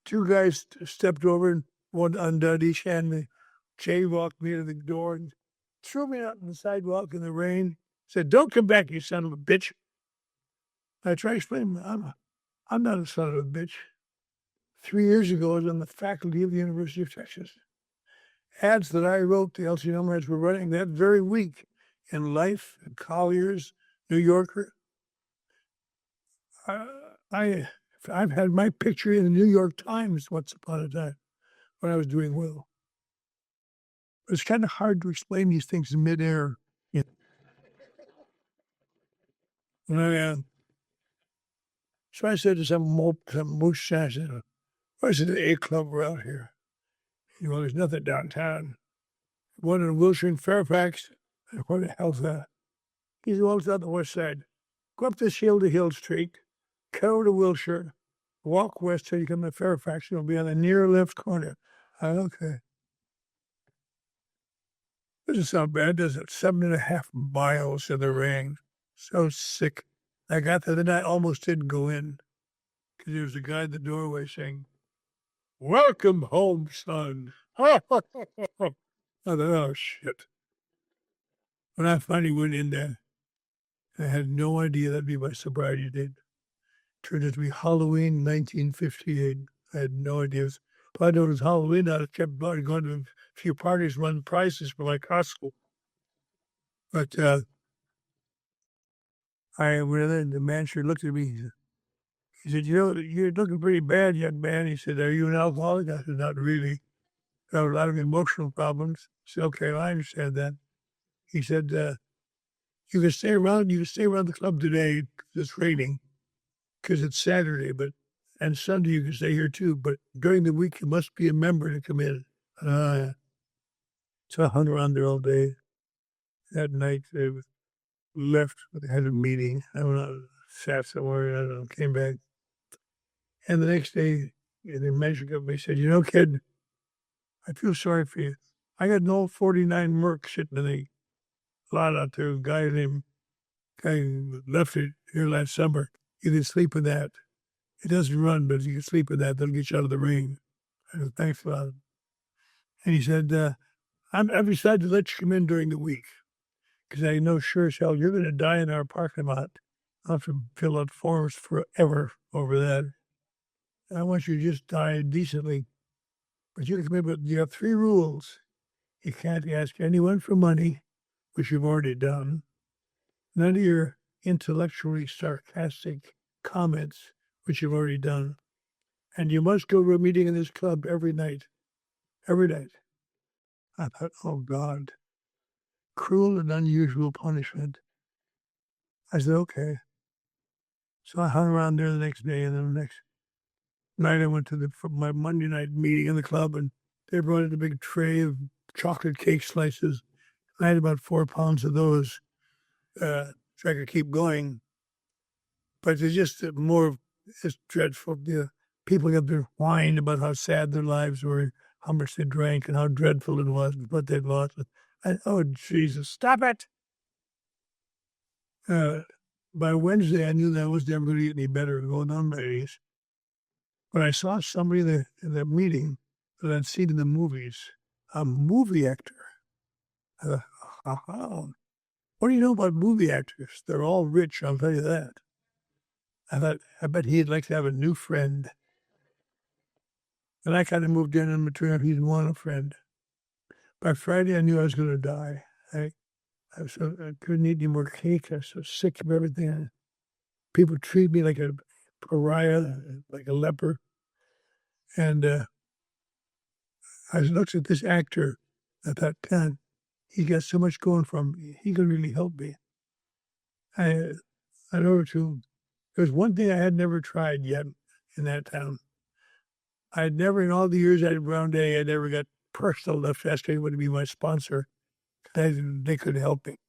2 guys stepped over and one undone each hand. They jaywalked me to the door and threw me out on the sidewalk in the rain. Said, don't come back, you son of a bitch. I tried to explain, I'm not a son of a bitch. 3 years ago, I was on the faculty of the University of Texas. Ads that I wrote, the LCM ads were running that very week in Life, Collier's, New Yorker. I've had my picture in the New York Times once upon a time when I was doing well. But it's kind of hard to explain these things in midair. You know? So I said to some mooch, I said, where's the A Club around here? Well, there's nothing downtown. One in Wilshire and Fairfax. Where the hell's that? He said, well, it's on the west side. Go up this hill to Hill Street, cut over to Wilshire, walk west till you come to Fairfax. It'll be on the near left corner. Okay. Doesn't sound bad, does it? 7.5 miles in the rain. So sick. I got there, then I almost didn't go in because there was a guy at the doorway saying, welcome home, son. I thought, oh, shit. When I finally went in there, I had no idea that'd be my sobriety date. Turned out to be Halloween 1958. I had no idea. If I knew it was Halloween, I'd have kept going to a few parties, run prices for my Costco. But I went in there, and the manager looked at me. He said, you're looking pretty bad, young man. He said, are you an alcoholic? I said, not really. I have a lot of emotional problems. I said, okay, well, I understand that. He said, You can stay around. You can stay around the club today. It's raining because it's Saturday, and Sunday you can stay here too. But during the week, you must be a member to come in. So I hung around there all day. That night, they left. They had a meeting. I don't know, sat somewhere. I don't know. Came back, and the next day, the manager up. They said, "You know, kid, I feel sorry for you. I got an old '49 Merc sitting in the lot out there. A guy who left it here last summer. You can sleep in that. It doesn't run, but you can sleep in that. That'll get you out of the rain." I said, "Thanks a lot." And he said, I've decided to let you come in during the week because I know sure as hell you're going to die in our parking lot. I'll have to fill out forms forever over that. I want you to just die decently. But you can come in, but you have 3 rules. You can't ask anyone for money, which you've already done. None of your intellectually sarcastic comments, which you've already done. And you must go to a meeting in this club every night. Every night. I thought, oh God, cruel and unusual punishment. I said, okay. So I hung around there the next day, and then the next night I went to my Monday night meeting in the club, and they brought in a big tray of chocolate cake slices. I had about 4 pounds of those, so I could keep going. But it's just it's dreadful. People got their whined about how sad their lives were, how much they drank, and how dreadful it was, what they'd lost. Oh, Jesus, stop it. By Wednesday, I knew that I was never going to get any better going on my days. But I saw somebody in the meeting that I'd seen in the movies, a movie actor. I thought, what do you know about movie actors? They're all rich, I'll tell you that. I thought, I bet he'd like to have a new friend. And I kind of moved in and turned out he didn't want a friend. By Friday, I knew I was going to die. I couldn't eat any more cake. I was so sick of everything. People treat me like a pariah, like a leper. And I looked at this actor. I thought, God, he got so much going for him. He could really help me. I over to, there's one thing I had never tried yet in that town. I had never, in all the years I had Brown Day, I never got personal enough to ask anyone to be my sponsor. They could help me.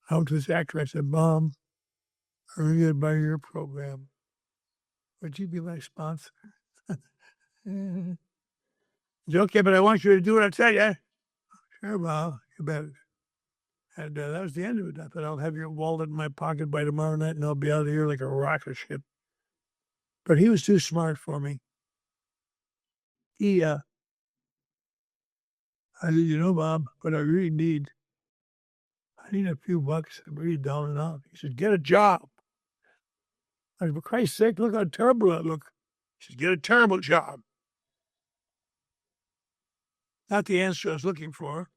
I went to this actor. I said, Mom, I'm really going to buy your program. Would you be my sponsor? It's okay, but I want you to do what I tell you. Sure, well, you bet. And that was the end of it. I thought, I'll have your wallet in my pocket by tomorrow night, and I'll be out of here like a rocket ship. But he was too smart for me. I said, you know, Bob, what I really need, I need a few bucks. I'm really down and out. He said, get a job. I said, for Christ's sake, look how terrible I look. He said, get a terrible job. Not the answer I was looking for.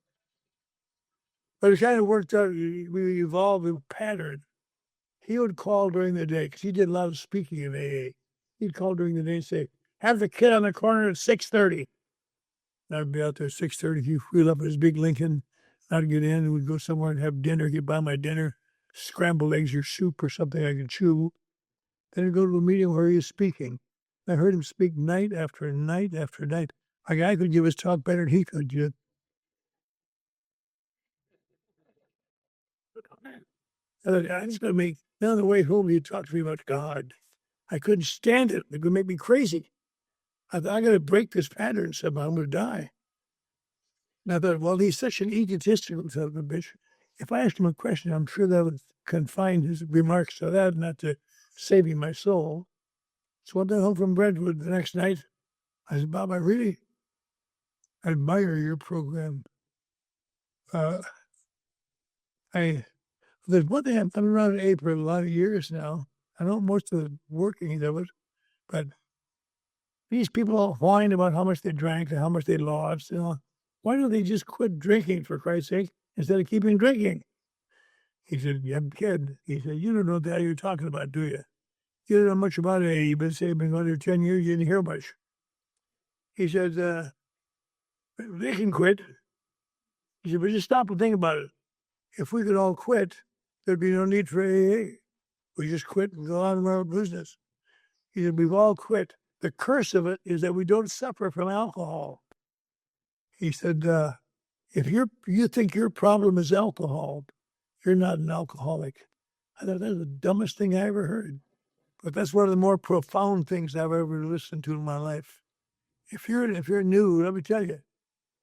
But it kind of worked out. We evolved a pattern. He would call during the day because he did a lot of speaking in AA. He'd call during the day and say, have the kid on the corner at 6:30. I'd be out there at 6:30. He'd wheel up his big Lincoln. I'd get in and we'd go somewhere and have dinner, get by my dinner, scrambled eggs or soup or something I could chew. Then I'd go to a meeting where he was speaking. I heard him speak night after night after night. A guy could give his talk better than he could. I was going to make, on the way home, he'd talk to me about God. I couldn't stand it. It would make me crazy. I thought, I'm going to break this pattern somehow. I'm going to die. And I thought, well, he's such an egotistical son of a bitch. If I asked him a question, I'm sure that would confine his remarks to that, not to saving my soul. So I went home from Brentwood the next night. I said, Bob, I really admire your program. There's one thing I've been around AA for a lot of years now. I know most of the workings of it, but these people all whine about how much they drank and how much they lost. Why don't they just quit drinking, for Christ's sake, instead of keeping drinking? He said, yeah, kid. He said, you don't know what the hell you're talking about, do you? You don't know much about AA. You've been going there 10 years, you didn't hear much. He said, they can quit. He said, but just stop and think about it. If we could all quit, there'd be no need for AA. We just quit and go on with our business. He said, we've all quit. The curse of it is that we don't suffer from alcohol. He said, if you think your problem is alcohol, you're not an alcoholic. I thought that was the dumbest thing I ever heard. But that's one of the more profound things I've ever listened to in my life. If you're new, let me tell you,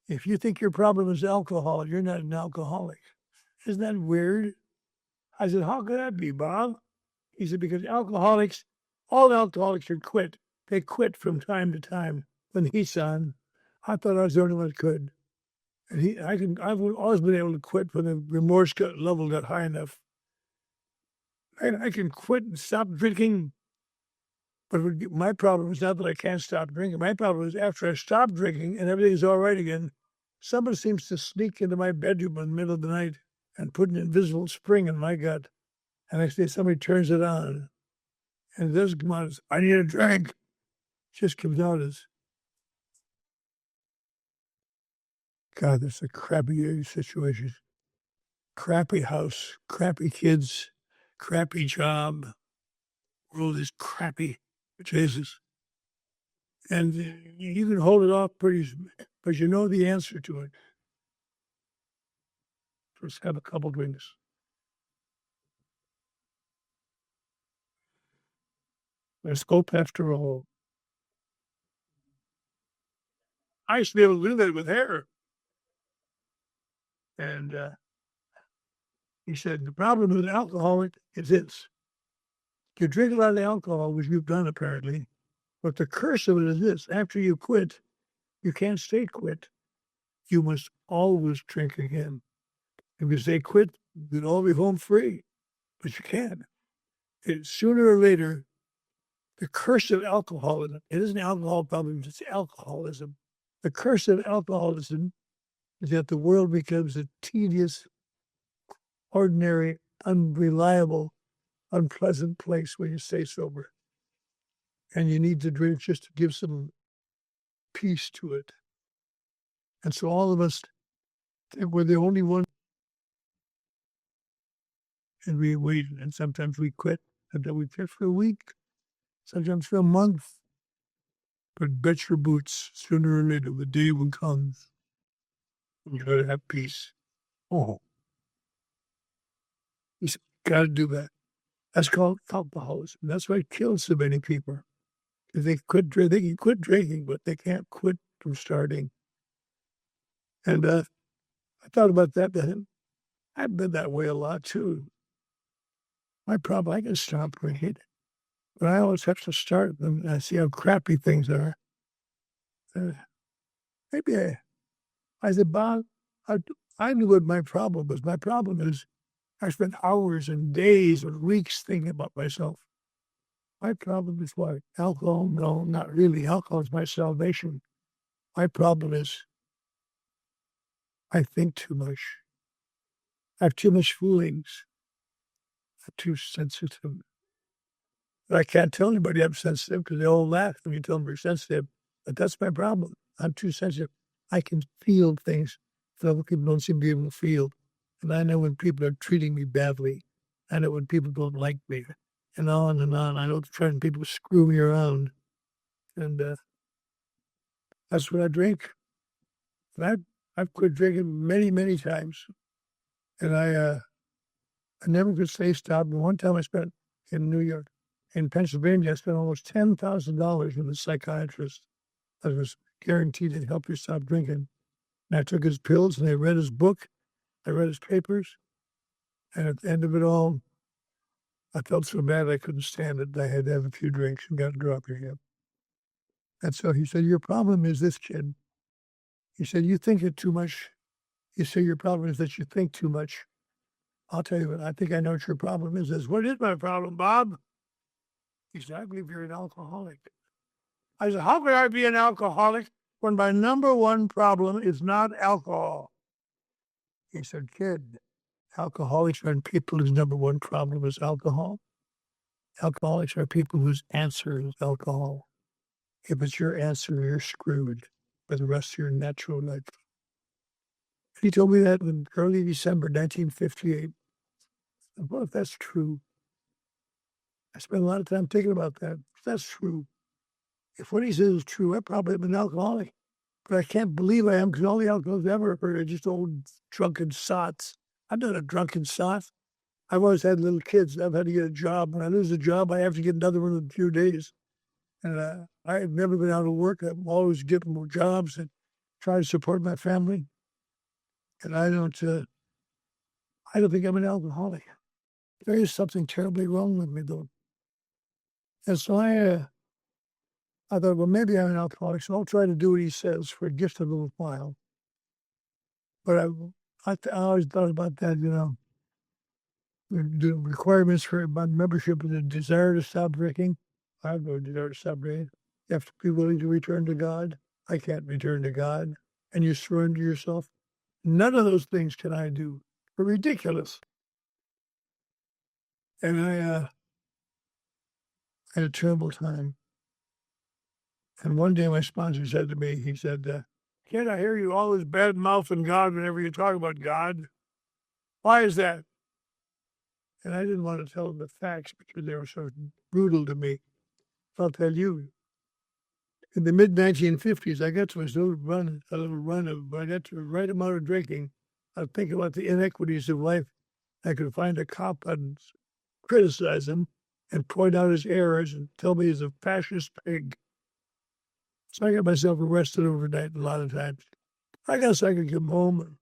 if you think your problem is alcohol, you're not an alcoholic. Isn't that weird? I said, how could that be, Bob? He said, because all alcoholics should quit. They quit from time to time when the heat's on. I thought I was the only one that could. And I've always been able to quit when the remorse level got high enough. I can quit and stop drinking. But my problem is not that I can't stop drinking. My problem is after I stop drinking and everything's all right again, someone seems to sneak into my bedroom in the middle of the night and put an invisible spring in my gut. And next day somebody turns it on. And it doesn't come out as, I need a drink. It just comes out as, God, that's a crappy situation. Crappy house, crappy kids, crappy job. World is crappy. Jesus. And you can hold it off but you know the answer to it. Let's have a couple drinks. Let's go after all. I used to be able to do that with hair. And he said, the problem with alcoholic is this. You drink a lot of alcohol, which you've done apparently, but the curse of it is this. After you quit, you can't stay quit. You must always drink again. If you say quit, you'd all be home free, but you can't. Sooner or later, the curse of alcoholism, it isn't alcohol problem, it's alcoholism. The curse of alcoholism is that the world becomes a tedious, ordinary, unreliable, unpleasant place when you stay sober. And you need to drink just to give some peace to it. And so all of us think we're the only one. And we wait, and sometimes we quit, and then we quit for a week, sometimes for a month. But bet your boots, sooner or later, the day will come. You gotta have peace. Oh, you gotta do that. That's called alcoholism. That's why it kills so many people. Because they can quit drinking, but they can't quit from starting. And I thought about that. I've been that way a lot too. My problem, I can stop drinking, but I always have to start them. I see how crappy things are. Maybe I said, Bob, I knew what my problem was. My problem is I spent hours and days and weeks thinking about myself. My problem is what? Alcohol? No, not really. Alcohol is my salvation. My problem is I think too much. I have too much feelings. I'm too sensitive. But I can't tell anybody I'm sensitive because they all laugh when you tell them you're sensitive. But that's my problem. I'm too sensitive. I can feel things that other people don't seem to be able to feel. And I know when people are treating me badly. I know when people don't like me. And on and on. I know certain people screw me around. And that's what I drink. And I've quit drinking many, many times. And I never could say stop. And one time I spent in New York, in Pennsylvania, I spent almost $10,000 with a psychiatrist that was guaranteed to help you stop drinking. And I took his pills and I read his book. I read his papers. And at the end of it all, I felt so bad I couldn't stand it. I had to have a few drinks and got to drop again. And so he said, your problem is this, kid. He said, you think it too much. You say your problem is that you think too much. I'll tell you what, I think I know what your problem is. What is my problem, Bob? He said, I believe you're an alcoholic. I said, how could I be an alcoholic when my number one problem is not alcohol? He said, kid, alcoholics are people whose number one problem is alcohol. Alcoholics are people whose answer is alcohol. If it's your answer, you're screwed for the rest of your natural life. He told me that in early December 1958. What if that's true? I spend a lot of time thinking about that. If that's true, if what he says is true, I probably am an alcoholic. But I can't believe I am because all the alcohols I've ever heard are just old drunken sots. I'm not a drunken sot. I've always had little kids. I've had to get a job. When I lose a job, I have to get another one in a few days. And I've never been out of work. I'm always getting more jobs and trying to support my family. And I don't think I'm an alcoholic. There is something terribly wrong with me, though. And so I thought, well, maybe I'm an alcoholic, so I'll try to do what he says for just a little while. But I always thought about that, the requirements for my membership and the desire to stop drinking. I have no desire to stop drinking. You have to be willing to return to God. I can't return to God. And you surrender yourself. None of those things can I do. They're ridiculous. And I had a terrible time. And one day my sponsor said to me, he said, "Can't I hear you always bad mouthing God whenever you talk about God? Why is that?" And I didn't want to tell him the facts because they were so brutal to me. I'll tell you. In the mid-1950s, I got to a little run of, I got to the right amount of drinking. I was thinking about the inequities of life. I could find a cop and criticize him and point out his errors and tell me he's a fascist pig. So I got myself arrested overnight a lot of times. I guess I could come home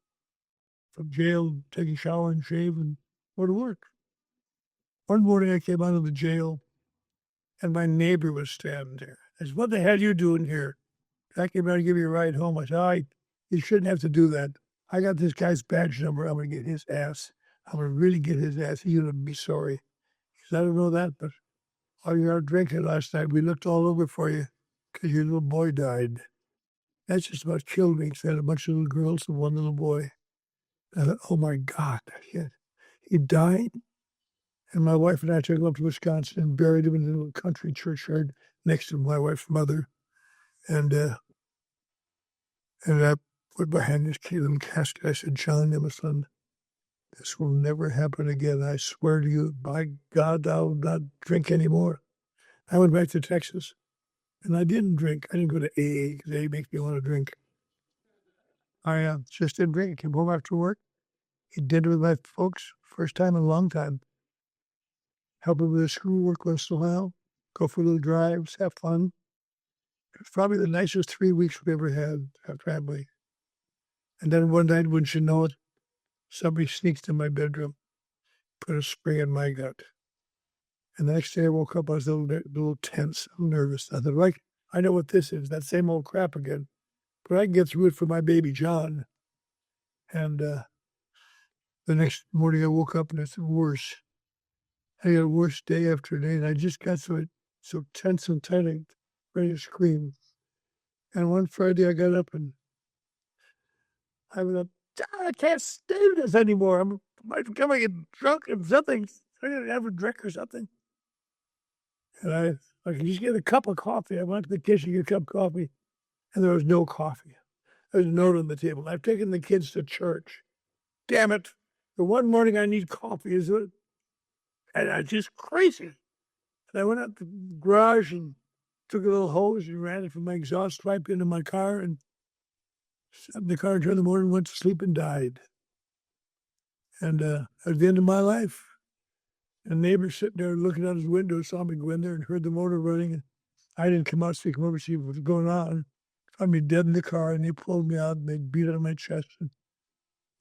from jail, take a shower and shave and go to work. One morning I came out of the jail and my neighbor was standing there. I said, "What the hell are you doing here?" I came out to give you a ride home. I said, you shouldn't have to do that. I got this guy's badge number. I'm going to get his ass. I'm going to really get his ass. He's going to be sorry. He said, "I don't know that, but while you were out drinking last night, we looked all over for you because your little boy died." That's just about killed me. He had a bunch of little girls and one little boy. I thought, oh my God, he died. And my wife and I took him up to Wisconsin and buried him in a little country churchyard next to my wife's mother. And I put my hand in his little casket. I said, "John, my son, this will never happen again. I swear to you, by God, I'll not drink anymore." I went back to Texas and I didn't drink. I didn't go to AA because AA makes me want to drink. I just didn't drink. I came home after work, eat dinner with my folks, first time in a long time. Help them with their schoolwork once in a while, go for little drives, have fun. It's probably the nicest 3 weeks we ever had, our family. And then one night, wouldn't you know it, somebody sneaked in my bedroom, put a spray in my gut. And the next day I woke up, I was a little tense, a little nervous. I thought, right, I know what this is, that same old crap again. But I can get through it for my baby John. And the next morning I woke up and it's worse. I got worse day after day, and I just got so tense and tight, I ready to scream. And one Friday I got up and I was like, I can't stand this anymore. I'm going to get drunk or something. I got to have a drink or something. And I could just get a cup of coffee. I went to the kitchen to get a cup of coffee, and there was no coffee. There's a note on the table. I've taken the kids to church. Damn it. The one morning I need coffee is it? And I'm just crazy. And I went out to the garage and took a little hose and ran it from my exhaust pipe into my car and sat in the car until the morning, went to sleep and died. And at the end of my life, a neighbor sitting there looking out his window saw me go in there and heard the motor running. And I didn't come out so he come over to see what was going on. Found me dead in the car, and they pulled me out and they beat on my chest and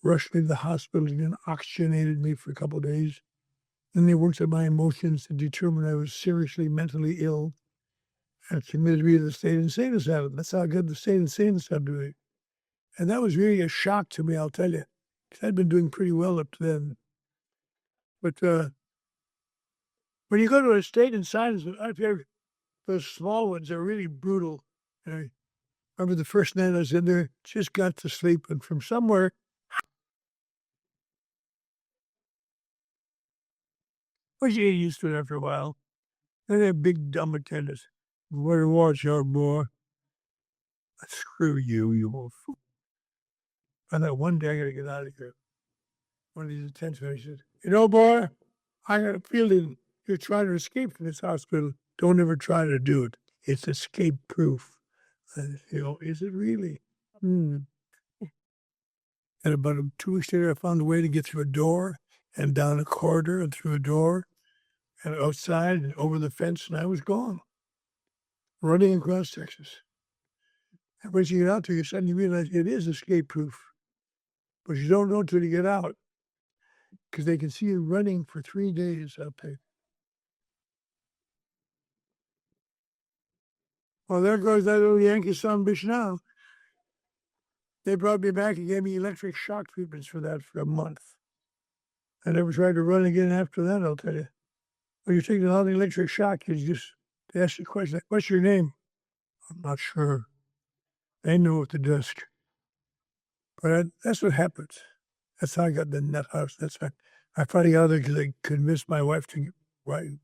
rushed me to the hospital and oxygenated me for a couple of days. Then they worked on my emotions to determine I was seriously mentally ill and committed me to the state insane asylum. That's how good the state insane asylum doing. And that was really a shock to me, I'll tell you, because I'd been doing pretty well up to then. But when you go to a state insane asylum, those small ones are really brutal. And I remember the first night I was in there, just got to sleep, and from somewhere, well, you get used to it after a while. And they're big dumb attendants. "Better watch out, boy." "Screw you, you old fool." I thought one day I got to get out of here. One of these attendants, he said, "You know, boy, I had a feeling you're trying to escape from this hospital. Don't ever try to do it. It's escape proof. Is it really? Hmm. And about 2 weeks later, I found a way to get through a door and down a corridor and through a door and outside and over the fence, and I was gone, running across Texas. And once you get out there, you suddenly realize it is escape proof, but you don't know until you get out because they can see you running for 3 days out there. Well, there goes that little Yankee son bitch now. They brought me back and gave me electric shock treatments for that for a month. I never tried to run again after that, I'll tell you. When you're taking all the electric shock, you just ask the question, what's your name? I'm not sure. They knew at the desk. But that's what happens. That's how I got the nut house. That's how I finally got out there because I convinced my wife to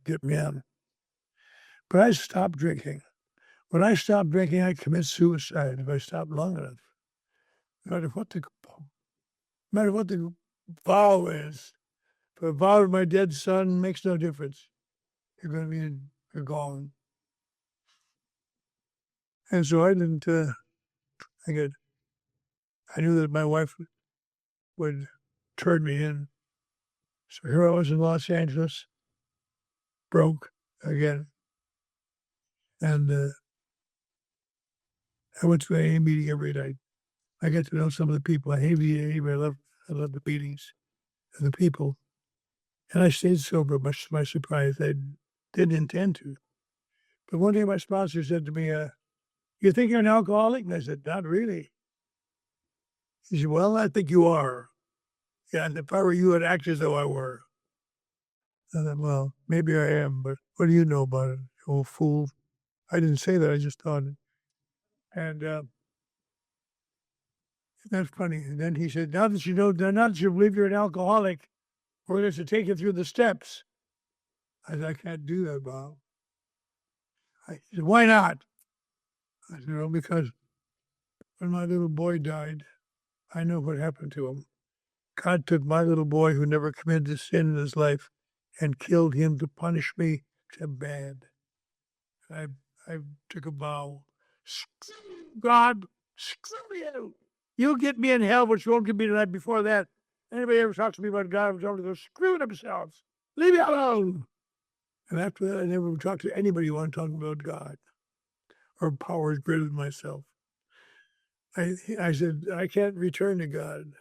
get me out. But I stopped drinking. When I stopped drinking, I commit suicide if I stopped long enough. No matter what the vow is, if a vow to my dead son makes no difference. You're gone. And so I didn't, I knew that my wife would turn me in. So here I was in Los Angeles, broke again. And I went to an AA meeting every night. I got to know some of the people. I hate the AA, but I love the meetings and the people. And I stayed sober, much to my surprise. I didn't intend to. But one day my sponsor said to me, you think you're an alcoholic? And I said, not really. He said, well, I think you are. Yeah, and if I were you, I'd act as though I were. I thought, well, maybe I am, but what do you know about it, you old fool? I didn't say that, I just thought it. And that's funny. And then he said, now that you believe you're an alcoholic, we're going to take you through the steps. I said, I can't do that, Bob. He said, why not? I said, well, because when my little boy died, I know what happened to him. God took my little boy who never committed a sin in his life and killed him to punish me. It's bad. I took a vow. God, screw you. You'll get me in hell, which won't get me tonight. Before that, anybody ever talks to me about God, I'm going to go screw themselves. Leave me alone. And after that, I never would talk to anybody who wanted to talk about God or powers greater than myself. I said, I can't return to God.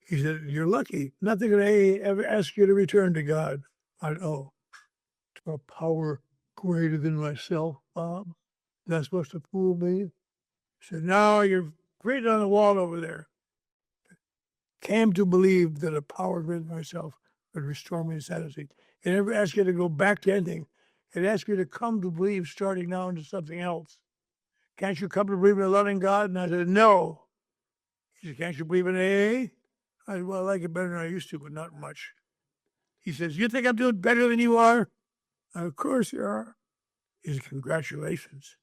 He said, you're lucky. Nothing in AA ever ask you to return to God. I know. To a power greater than myself, Bob. That's supposed to fool me? He said, no, you're written on the wall over there. Came to believe that a power greater than myself would restore me to sanity. It never asked you to go back to anything. It asked you to come to believe starting now into something else. Can't you come to believe in a loving God? And I said, no. He said, can't you believe in AA? I said, well, I like it better than I used to, but not much. He says, you think I'm doing better than you are? Of course you are. He said, congratulations.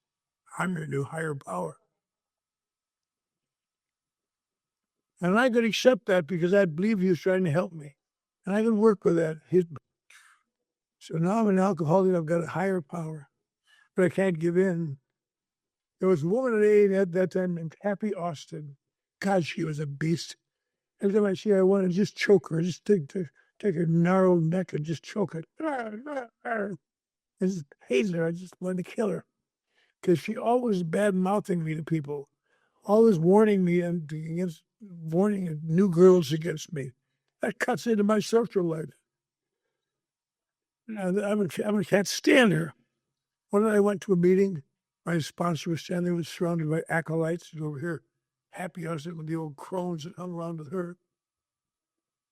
I'm your new higher power. And I could accept that because I believe he was trying to help me. And I could work with that. So now I'm an alcoholic. I've got a higher power, but I can't give in. There was a woman at AA at that time named Happy Austin. God, she was a beast. Every time I see her, I want to just choke her, just take her gnarled neck and just choke it. I just hated her. I just wanted to kill her because she always bad-mouthing me to people, always warning me and warning new girls against me. That cuts into my social life. I can't stand her. One night I went to a meeting. My sponsor was standing there, was surrounded by acolytes. He's over here, Happy Austin with the old crones that hung around with her.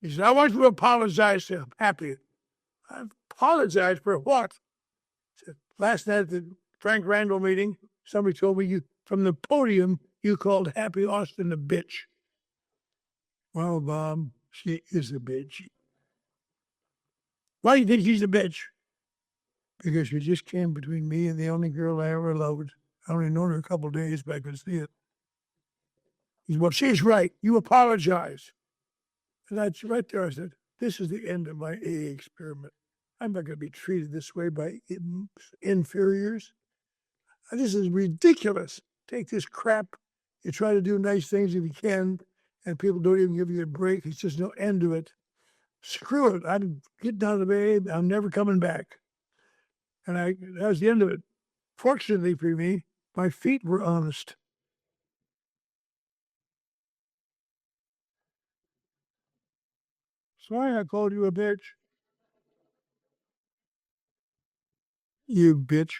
He said, I want you to apologize to Happy. I apologize for what? He said, last night at the Frank Randall meeting, somebody told me from the podium you called Happy Austin a bitch. Well, Bob, she is a bitch. Why do you think she's a bitch? Because she just came between me and the only girl I ever loved. I only known her a couple of days, but I could see it. He said, well, she's right. You apologize. And that's right there. I said, this is the end of my AA experiment. I'm not going to be treated this way by inferiors. This is ridiculous. Take this crap. You try to do nice things if you can, and people don't even give you a break. It's just no end to it. Screw it. I'm getting out of the AA. I'm never coming back. And that was the end of it. Fortunately for me, my feet were honest. Sorry I called you a bitch. You bitch.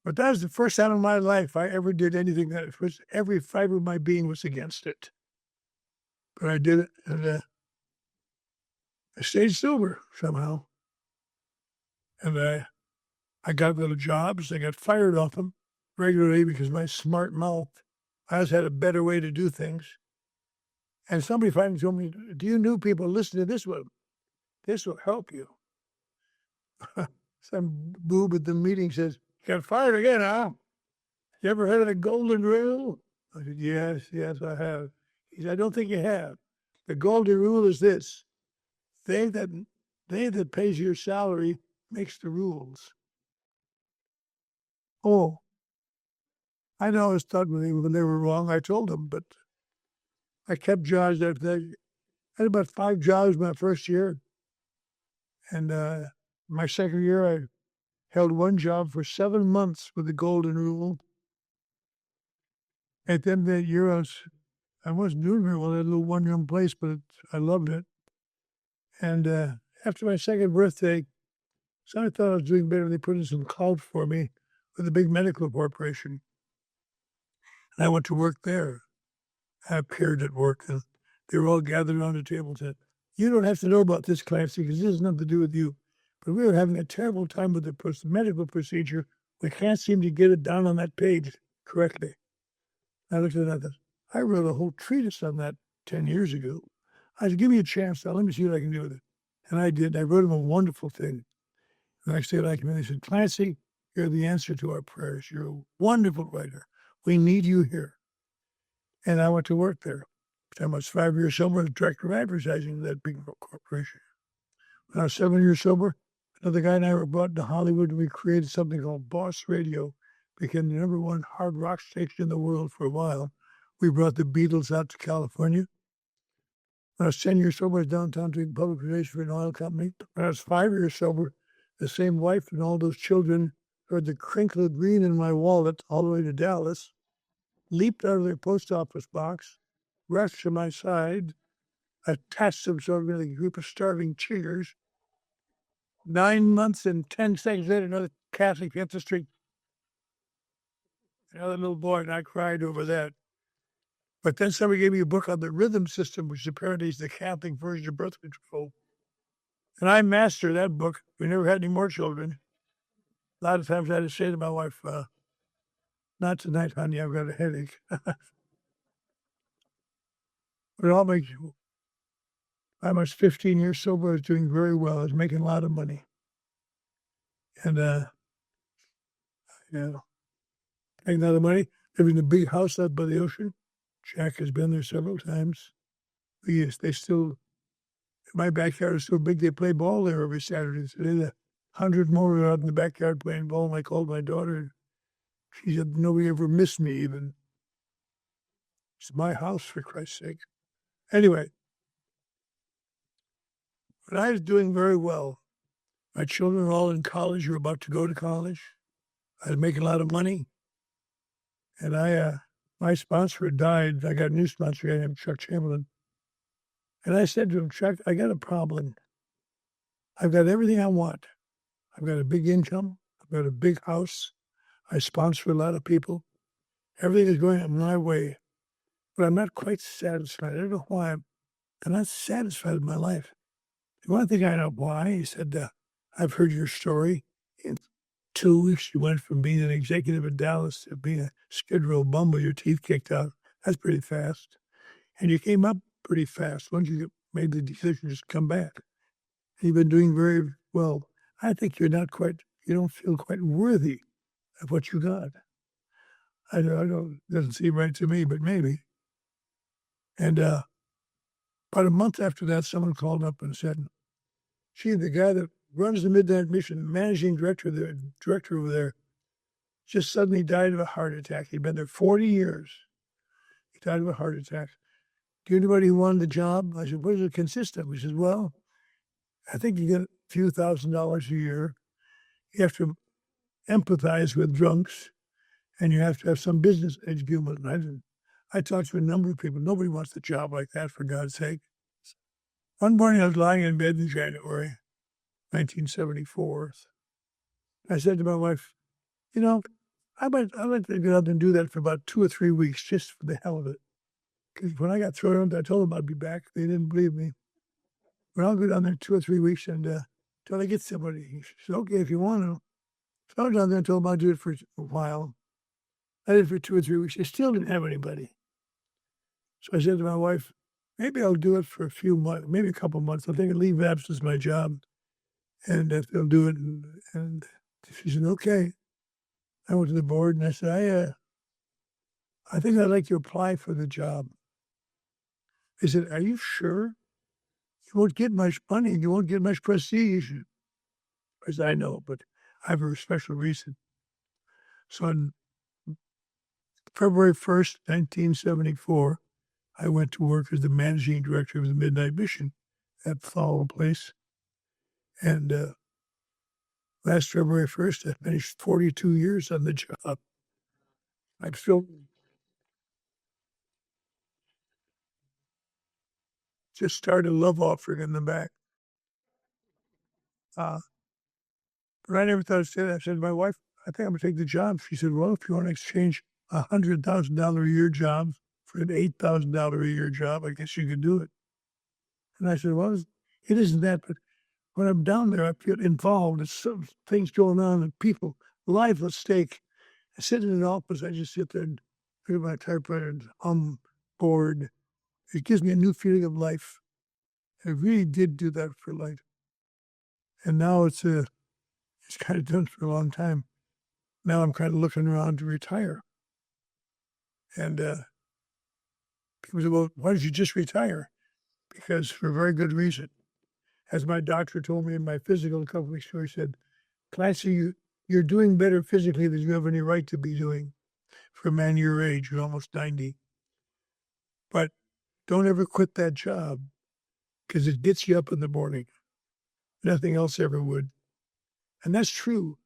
But that was the first time in my life I ever did anything that was every fiber of my being was against it. But I did it, and I stayed sober somehow. And I got little jobs. I got fired off them regularly because my smart mouth. I always had a better way to do things. And somebody finally told me, "Do you new people listen to this one? This will help you." Some boob at the meeting says, "You got fired again, huh? You ever heard of the golden rule?" I said, yes, I have. He said, "I don't think you have. The golden rule is this: they that pays your salary makes the rules." Oh, I know I was talking with them when they were wrong. I told them, but I kept jobs after that. I had about 5 jobs my first year, and my second year I held one job for 7 months with the golden rule. At the end of that year, I wasn't doing very well. I had a little one-room place, but I loved it. And after my second birthday, somebody thought I was doing better. They put in some clout for me with a big medical corporation. And I went to work there. I appeared at work, and they were all gathered around the table and said, "You don't have to know about this, Clancy, because this has nothing to do with you. But we were having a terrible time with the medical procedure. We can't seem to get it down on that page correctly." I looked at that. I wrote a whole treatise on that 10 years ago. I said, "Give me a chance now. Let me see what I can do with it." And I did. I wrote him a wonderful thing. The next day, I came in, they said, "Clancy, you're the answer to our prayers. You're a wonderful writer. We need you here." And I went to work there. I was 5 years sober as director of advertising of that big corporation. When I was 7 years sober, another guy and I were brought to Hollywood, and we created something called Boss Radio. Became the number one hard rock station in the world for a while. We brought the Beatles out to California. When I was 10 years sober, I was downtown doing public relations for an oil company. When I was 5 years sober, the same wife and all those children heard the crinkle of green in my wallet all the way to Dallas, leaped out of their post office box, rushed to my side, attached themselves to a group of starving chiggers. 9 months and 10 seconds later, another Catholic hit the street. Another little boy, and I cried over that. But then somebody gave me a book on the rhythm system, which apparently is the Catholic version of birth control. And I mastered that book. We never had any more children. A lot of times I had to say to my wife, "Not tonight, honey, I've got a headache." But it all makes you. I was 15 years sober. I was doing very well. I was making a lot of money. And, making a lot of money, living in a big house out by the ocean. Jack has been there several times. Yes, they still, my backyard is so big, they play ball there every Saturday. So there's 100 more out in the backyard playing ball. And I called my daughter. She said, "Nobody ever missed me even." It's my house, for Christ's sake. Anyway, but I was doing very well. My children were all in college or about to go to college. I was making a lot of money. And my sponsor had died. I got a new sponsor, I named Chuck Chamberlain. And I said to him, "Chuck, I got a problem. I've got everything I want. I've got a big income. I've got a big house. I sponsor a lot of people. Everything is going my way. But I'm not quite satisfied. I don't know why. I'm not satisfied with my life." You want to think I know why? He said, "I've heard your story. In 2 weeks, you went from being an executive in Dallas to being a Skid Row bum with your teeth kicked out. That's pretty fast. And you came up pretty fast once you made the decision to just come back. And you've been doing very well. I think you don't feel quite worthy of what you got." I don't, it doesn't seem right to me, but maybe. And About a month after that, someone called up and said, gee, the guy that runs the Midnight Mission, managing director over there, just suddenly died of a heart attack. He'd been there 40 years. He died of a heart attack. Do you know anybody who wanted the job? I said, what does it consist of? He said, well, I think you get a few $1,000s a year. You have to empathize with drunks, and you have to have some business acumen. I talked to a number of people. Nobody wants a job like that, for God's sake. One morning, I was lying in bed in January 1974. I said to my wife, you know, I'd like to get out and do that for about 2 or 3 weeks, just for the hell of it. Because when I got thrown out, I told them I'd be back. They didn't believe me. But I'll go down there 2 or 3 weeks until I get somebody. She said, okay, if you want to. So I went down there and told them I'd do it for a while. I did it for 2 or 3 weeks. I still didn't have anybody. So I said to my wife, maybe I'll do it for a few months, maybe a couple months. I'll take a leave of absence, my job, and if they'll do it. And she said, okay. I went to the board and I said, I think I'd like to apply for the job. They said, are you sure? You won't get much money. You won't get much prestige. As I know, but I have a special reason. So on February 1st, 1974, I went to work as the managing director of the Midnight Mission at Flower Place. And last February 1st, I finished 42 years on the job. I'm still just started a love offering in the back. But I never thought I'd say that. I said to my wife, I think I'm going to take the job. She said, well, if you want to exchange a $100,000 a year job for an $8,000 a year job, I guess you could do it. And I said, well, it isn't that, but when I'm down there, I feel involved. There's some things going on and people, life at stake. I sit in an office, I just sit there and look at my typewriter and I'm bored. It gives me a new feeling of life. I really did do that for life. And now it's kind of done for a long time. Now I'm kind of looking around to retire. And people say, well, why did you just retire? Because for a very good reason. As my doctor told me in my physical a couple weeks ago, he said, Clancy, you're doing better physically than you have any right to be doing for a man your age. You're almost 90. But don't ever quit that job because it gets you up in the morning. Nothing else ever would. And that's true.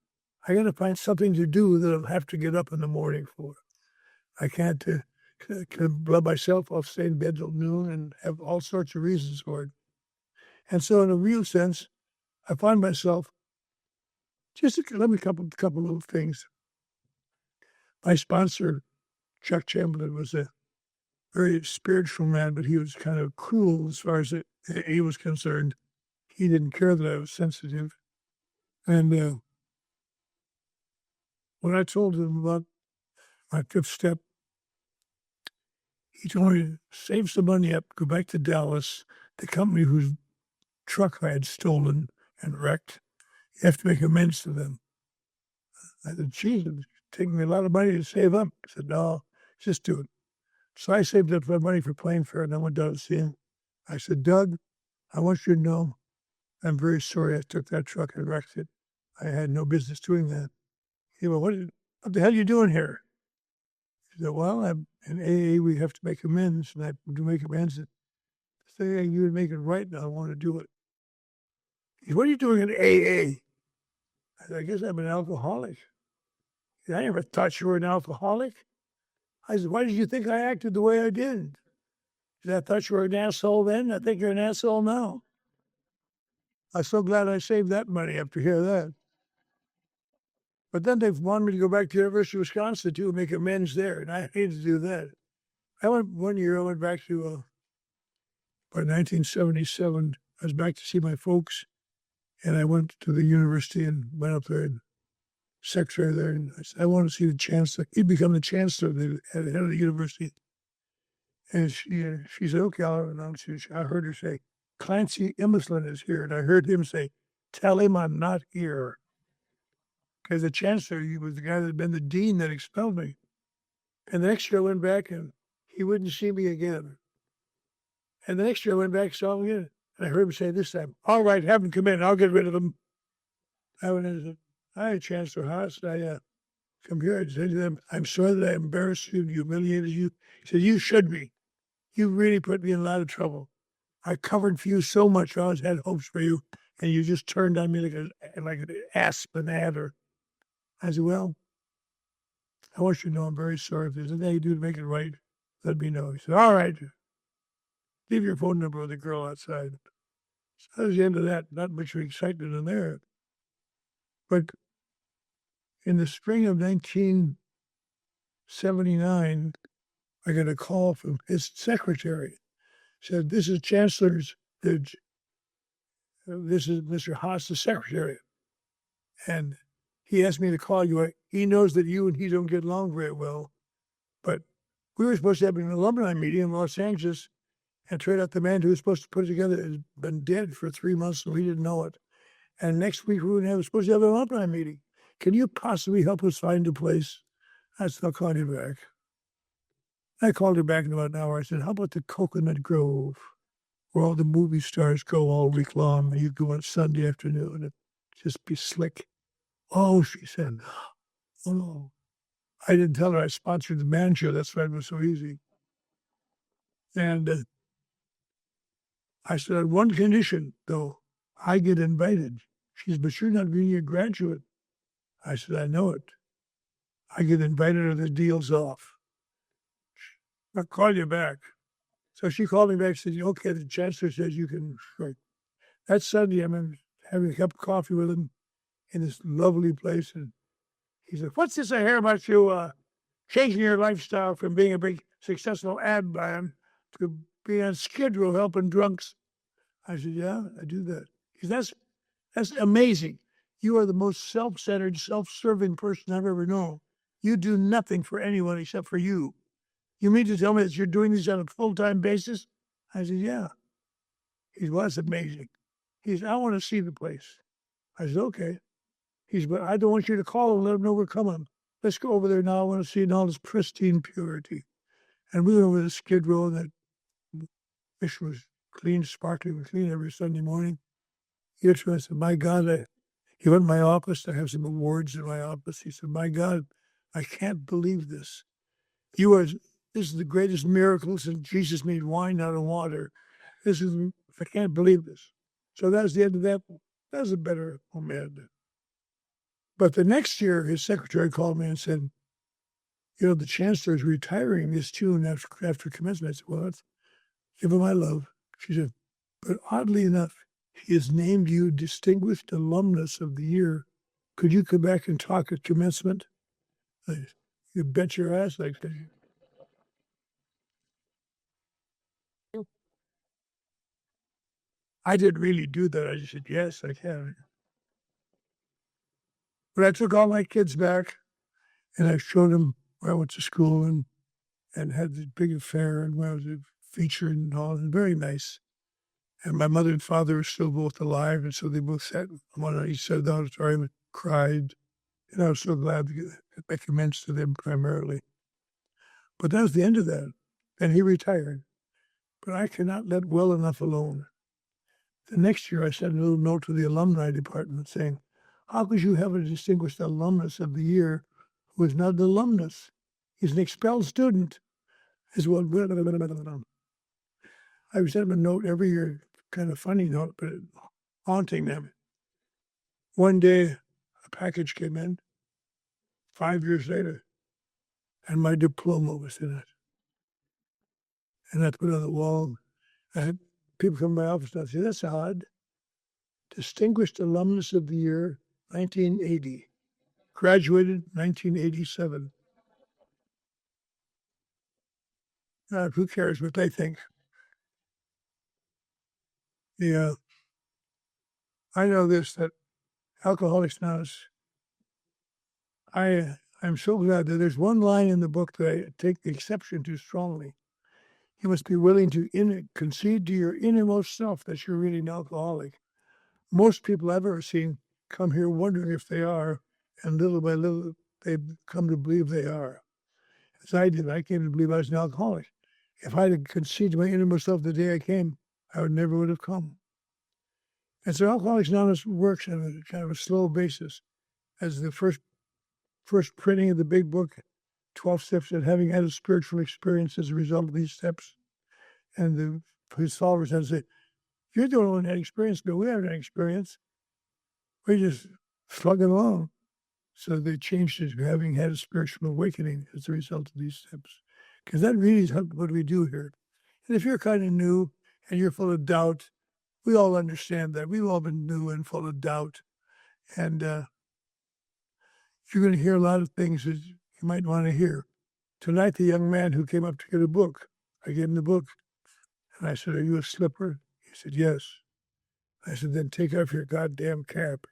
I got to find something to do that I'll have to get up in the morning for. I can't love myself. I'll stay in bed till noon and have all sorts of reasons for it. And so in a real sense, I find myself, let me couple little things. My sponsor, Chuck Chamberlain, was a very spiritual man, but he was kind of cruel as far as he was concerned. He didn't care that I was sensitive. And when I told him about my fifth step, he told me to save some money up, go back to Dallas, the company whose truck I had stolen and wrecked. You have to make amends to them. I said, geez, it's taking me a lot of money to save up. He said, no, just do it. So I saved up my money for plane fare and I went down to see him. I said, Doug, I want you to know I'm very sorry I took that truck and wrecked it. I had no business doing that. He said, well, what the hell are you doing here? He said, well, I'm in AA, we have to make amends, and I do make amends. Saying you would make it right now, I want to do it. He said, what are you doing in AA? I said, I guess I'm an alcoholic. He said, I never thought you were an alcoholic. I said, why did you think I acted the way I did? He said, I thought you were an asshole then. I think you're an asshole now. I'm so glad I saved that money after hearing that. But then they wanted me to go back to the University of Wisconsin too and make amends there, and I hated to do that. I went back to, by 1977, I was back to see my folks, and I went to the university and went up there and secretary there, and I said, I want to see the chancellor. He'd become the chancellor at the head of the university. And she said, okay, I'll announce you. I heard her say, Clancy Imislund is here. And I heard him say, tell him I'm not here. Because the chancellor, he was the guy that had been the dean that expelled me. And the next year I went back and he wouldn't see me again. And the next year I went back, saw him again. And I heard him say this time, all right, have him come in. I'll get rid of him. I went in and said, hi, Chancellor Haas. I come here. I said to them, I'm sorry that I embarrassed you and humiliated you. He said, you should be. You really put me in a lot of trouble. I covered for you so much. I always had hopes for you. And you just turned on me like an asp an adder. I said, well, I want you to know I'm very sorry. If there's anything you do to make it right, let me know. He said, all right. Leave your phone number with the girl outside. So that was the end of that. Not much excitement in there. But in the spring of 1979, I got a call from his secretary. Said, this is Chancellor's, this is Mr. Haas, the secretary. And he asked me to call you. He knows that you and he don't get along very well. But we were supposed to have an alumni meeting in Los Angeles, and it turned out the man who was supposed to put it together had been dead for 3 months, so we didn't know it. And next week we were supposed to have an alumni meeting. Can you possibly help us find a place? I said, I'll call you back. I called her back in about an hour. I said, how about the Coconut Grove, where all the movie stars go all week long, and you go on Sunday afternoon and just be slick? Oh, she said, oh, no. I didn't tell her I sponsored the man show. That's why it was so easy. And I said, on one condition, though, I get invited. She said, but you're not really a graduate. I said, I know it. I get invited or the deal's off. I'll call you back. So she called me back and said, okay, the chancellor says you can. That Sunday, I'm having a cup of coffee with him in this lovely place. And he said, what's this I hear about you changing your lifestyle from being a big successful ad man to being on Skid Row helping drunks? I said, yeah, I do that. He said, that's amazing. You are the most self-centered, self-serving person I've ever known. You do nothing for anyone except for you. You mean to tell me that you're doing this on a full-time basis? I said, yeah. He said, well, that's amazing. He said, I want to see the place. I said, okay. He said, but I don't want you to call and let him know we're coming. Let's go over there now. I want to see it in all its pristine purity. And we went over to Skid Row, and that fish was clean, sparkling, clean every Sunday morning. He looked at me and said, my God, he went to my office. I have some awards in my office. He said, my God, I can't believe this. This is the greatest miracle since Jesus made wine out of water. I can't believe this. So that was the end of that. That was a better moment. But the next year, his secretary called me and said, the chancellor is retiring this June after commencement. I said, well, give him my love. She said, but oddly enough, he has named you Distinguished Alumnus of the Year. Could you come back and talk at commencement? You bet your ass I could. I didn't really do that. I just said, yes, I can. But I took all my kids back, and I showed them where I went to school and had the big affair and where I was featured and all, and very nice. And my mother and father were still both alive, and so they both sat one on each side of the auditorium and cried. And I was so glad to get commenced to them primarily. But that was the end of that. And he retired. But I cannot let well enough alone. The next year, I sent a little note to the alumni department saying, how could you have a distinguished alumnus of the year who is not an alumnus? He's an expelled student. As well, I would send them a note every year, kind of funny note, but haunting them. One day, a package came in, 5 years later, and my diploma was in it. And I put it on the wall. I had people come to my office and I'd say, that's odd. Distinguished Alumnus of the Year, 1980. Graduated 1987. Who cares what they think? Yeah. I know this, that Alcoholics Anonymous, I'm so glad that there's one line in the book that I take the exception to strongly. You must be willing to concede to your innermost self that you're really an alcoholic. Most people I've ever seen come here wondering if they are, and little by little, they've come to believe they are. As I did, I came to believe I was an alcoholic. If I had conceded my innermost self the day I came, I never would have come. And so Alcoholics Anonymous works on a kind of a slow basis. As the first printing of the big book, 12 steps at having had a spiritual experience as a result of these steps. And his followers had to say, you're the only one that had experience, but we haven't had experience. We just slug along. So they changed it to having had a spiritual awakening as a result of these steps. Because that really is what we do here. And if you're kind of new and you're full of doubt, we all understand that. We've all been new and full of doubt. And you're going to hear a lot of things that you might want to hear. Tonight, the young man who came up to get a book, I gave him the book. And I said, are you a slipper? He said, yes. I said, then take off your goddamn cap.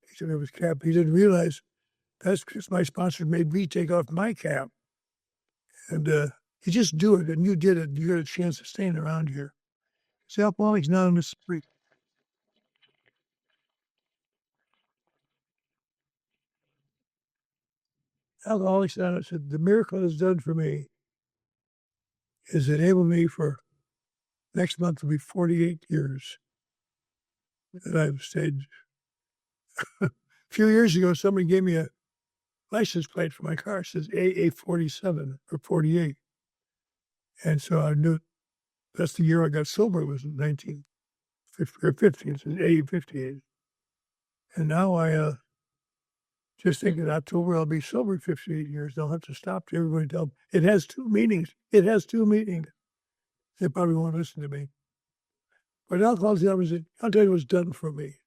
He took off his cap. He didn't realize that's because my sponsor made me take off my cap. And you just do it, and you did it. You got a chance of staying around here. See, Alcoholics Anonymous free. Alcoholics Anonymous said, the miracle it's done for me is enable me for next month will be 48 years that I've stayed. A few years ago, somebody gave me a license plate for my car. It says AA47 or 48. And so I knew that's the year I got sober. It was 1950 or 50. It says AA58. And now I just think in October I'll be sober 58 years. I'll have to stop to everybody tell them it has two meanings. It has two meanings. They probably won't listen to me. But Alcoholics Anonymous, I'll tell you what's done for me.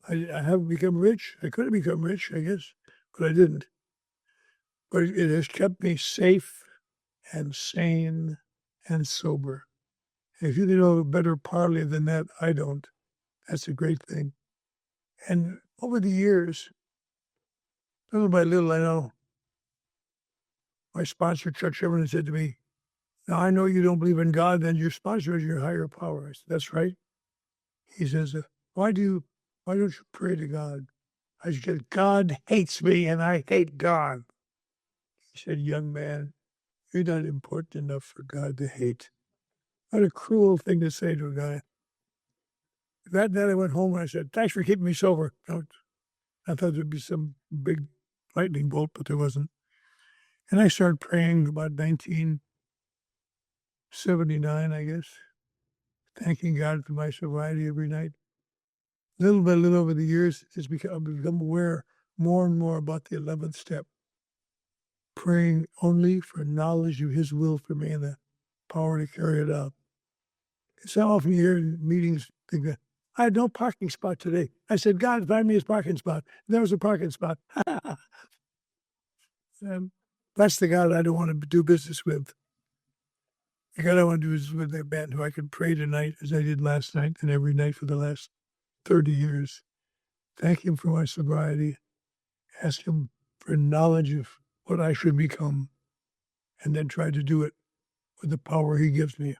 I haven't become rich. I could have become rich, I guess, but I didn't. But it has kept me safe and sane and sober. If you know a better parley than that, I don't. That's a great thing. And over the years, little by little, I know my sponsor, Chuck Sherman, said to me, now I know you don't believe in God, then your sponsor is your higher power. I said, that's right. He says, why don't you pray to God? I said, God hates me and I hate God. He said, young man, you're not important enough for God to hate. What a cruel thing to say to a guy. That night I went home and I said, thanks for keeping me sober. I thought there'd be some big lightning bolt, but there wasn't. And I started praying about 1979, I guess, thanking God for my sobriety every night. Little by little over the years, I've become aware more and more about the 11th step, praying only for knowledge of his will for me and the power to carry it out. It's how often you hear in meetings, think that, I had no parking spot today. I said, God, find me a parking spot. There was a parking spot. That's the God I don't want to do business with. The God I want to do is with that man who I can pray tonight as I did last night and every night for the last 30 years. Thank him for my sobriety. Ask him for knowledge of what I should become, and then try to do it with the power he gives me.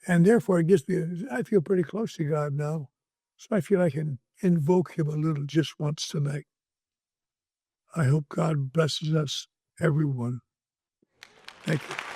And therefore, I feel pretty close to God now. So I feel I can invoke him a little just once tonight. I hope God blesses us, everyone. Thank you.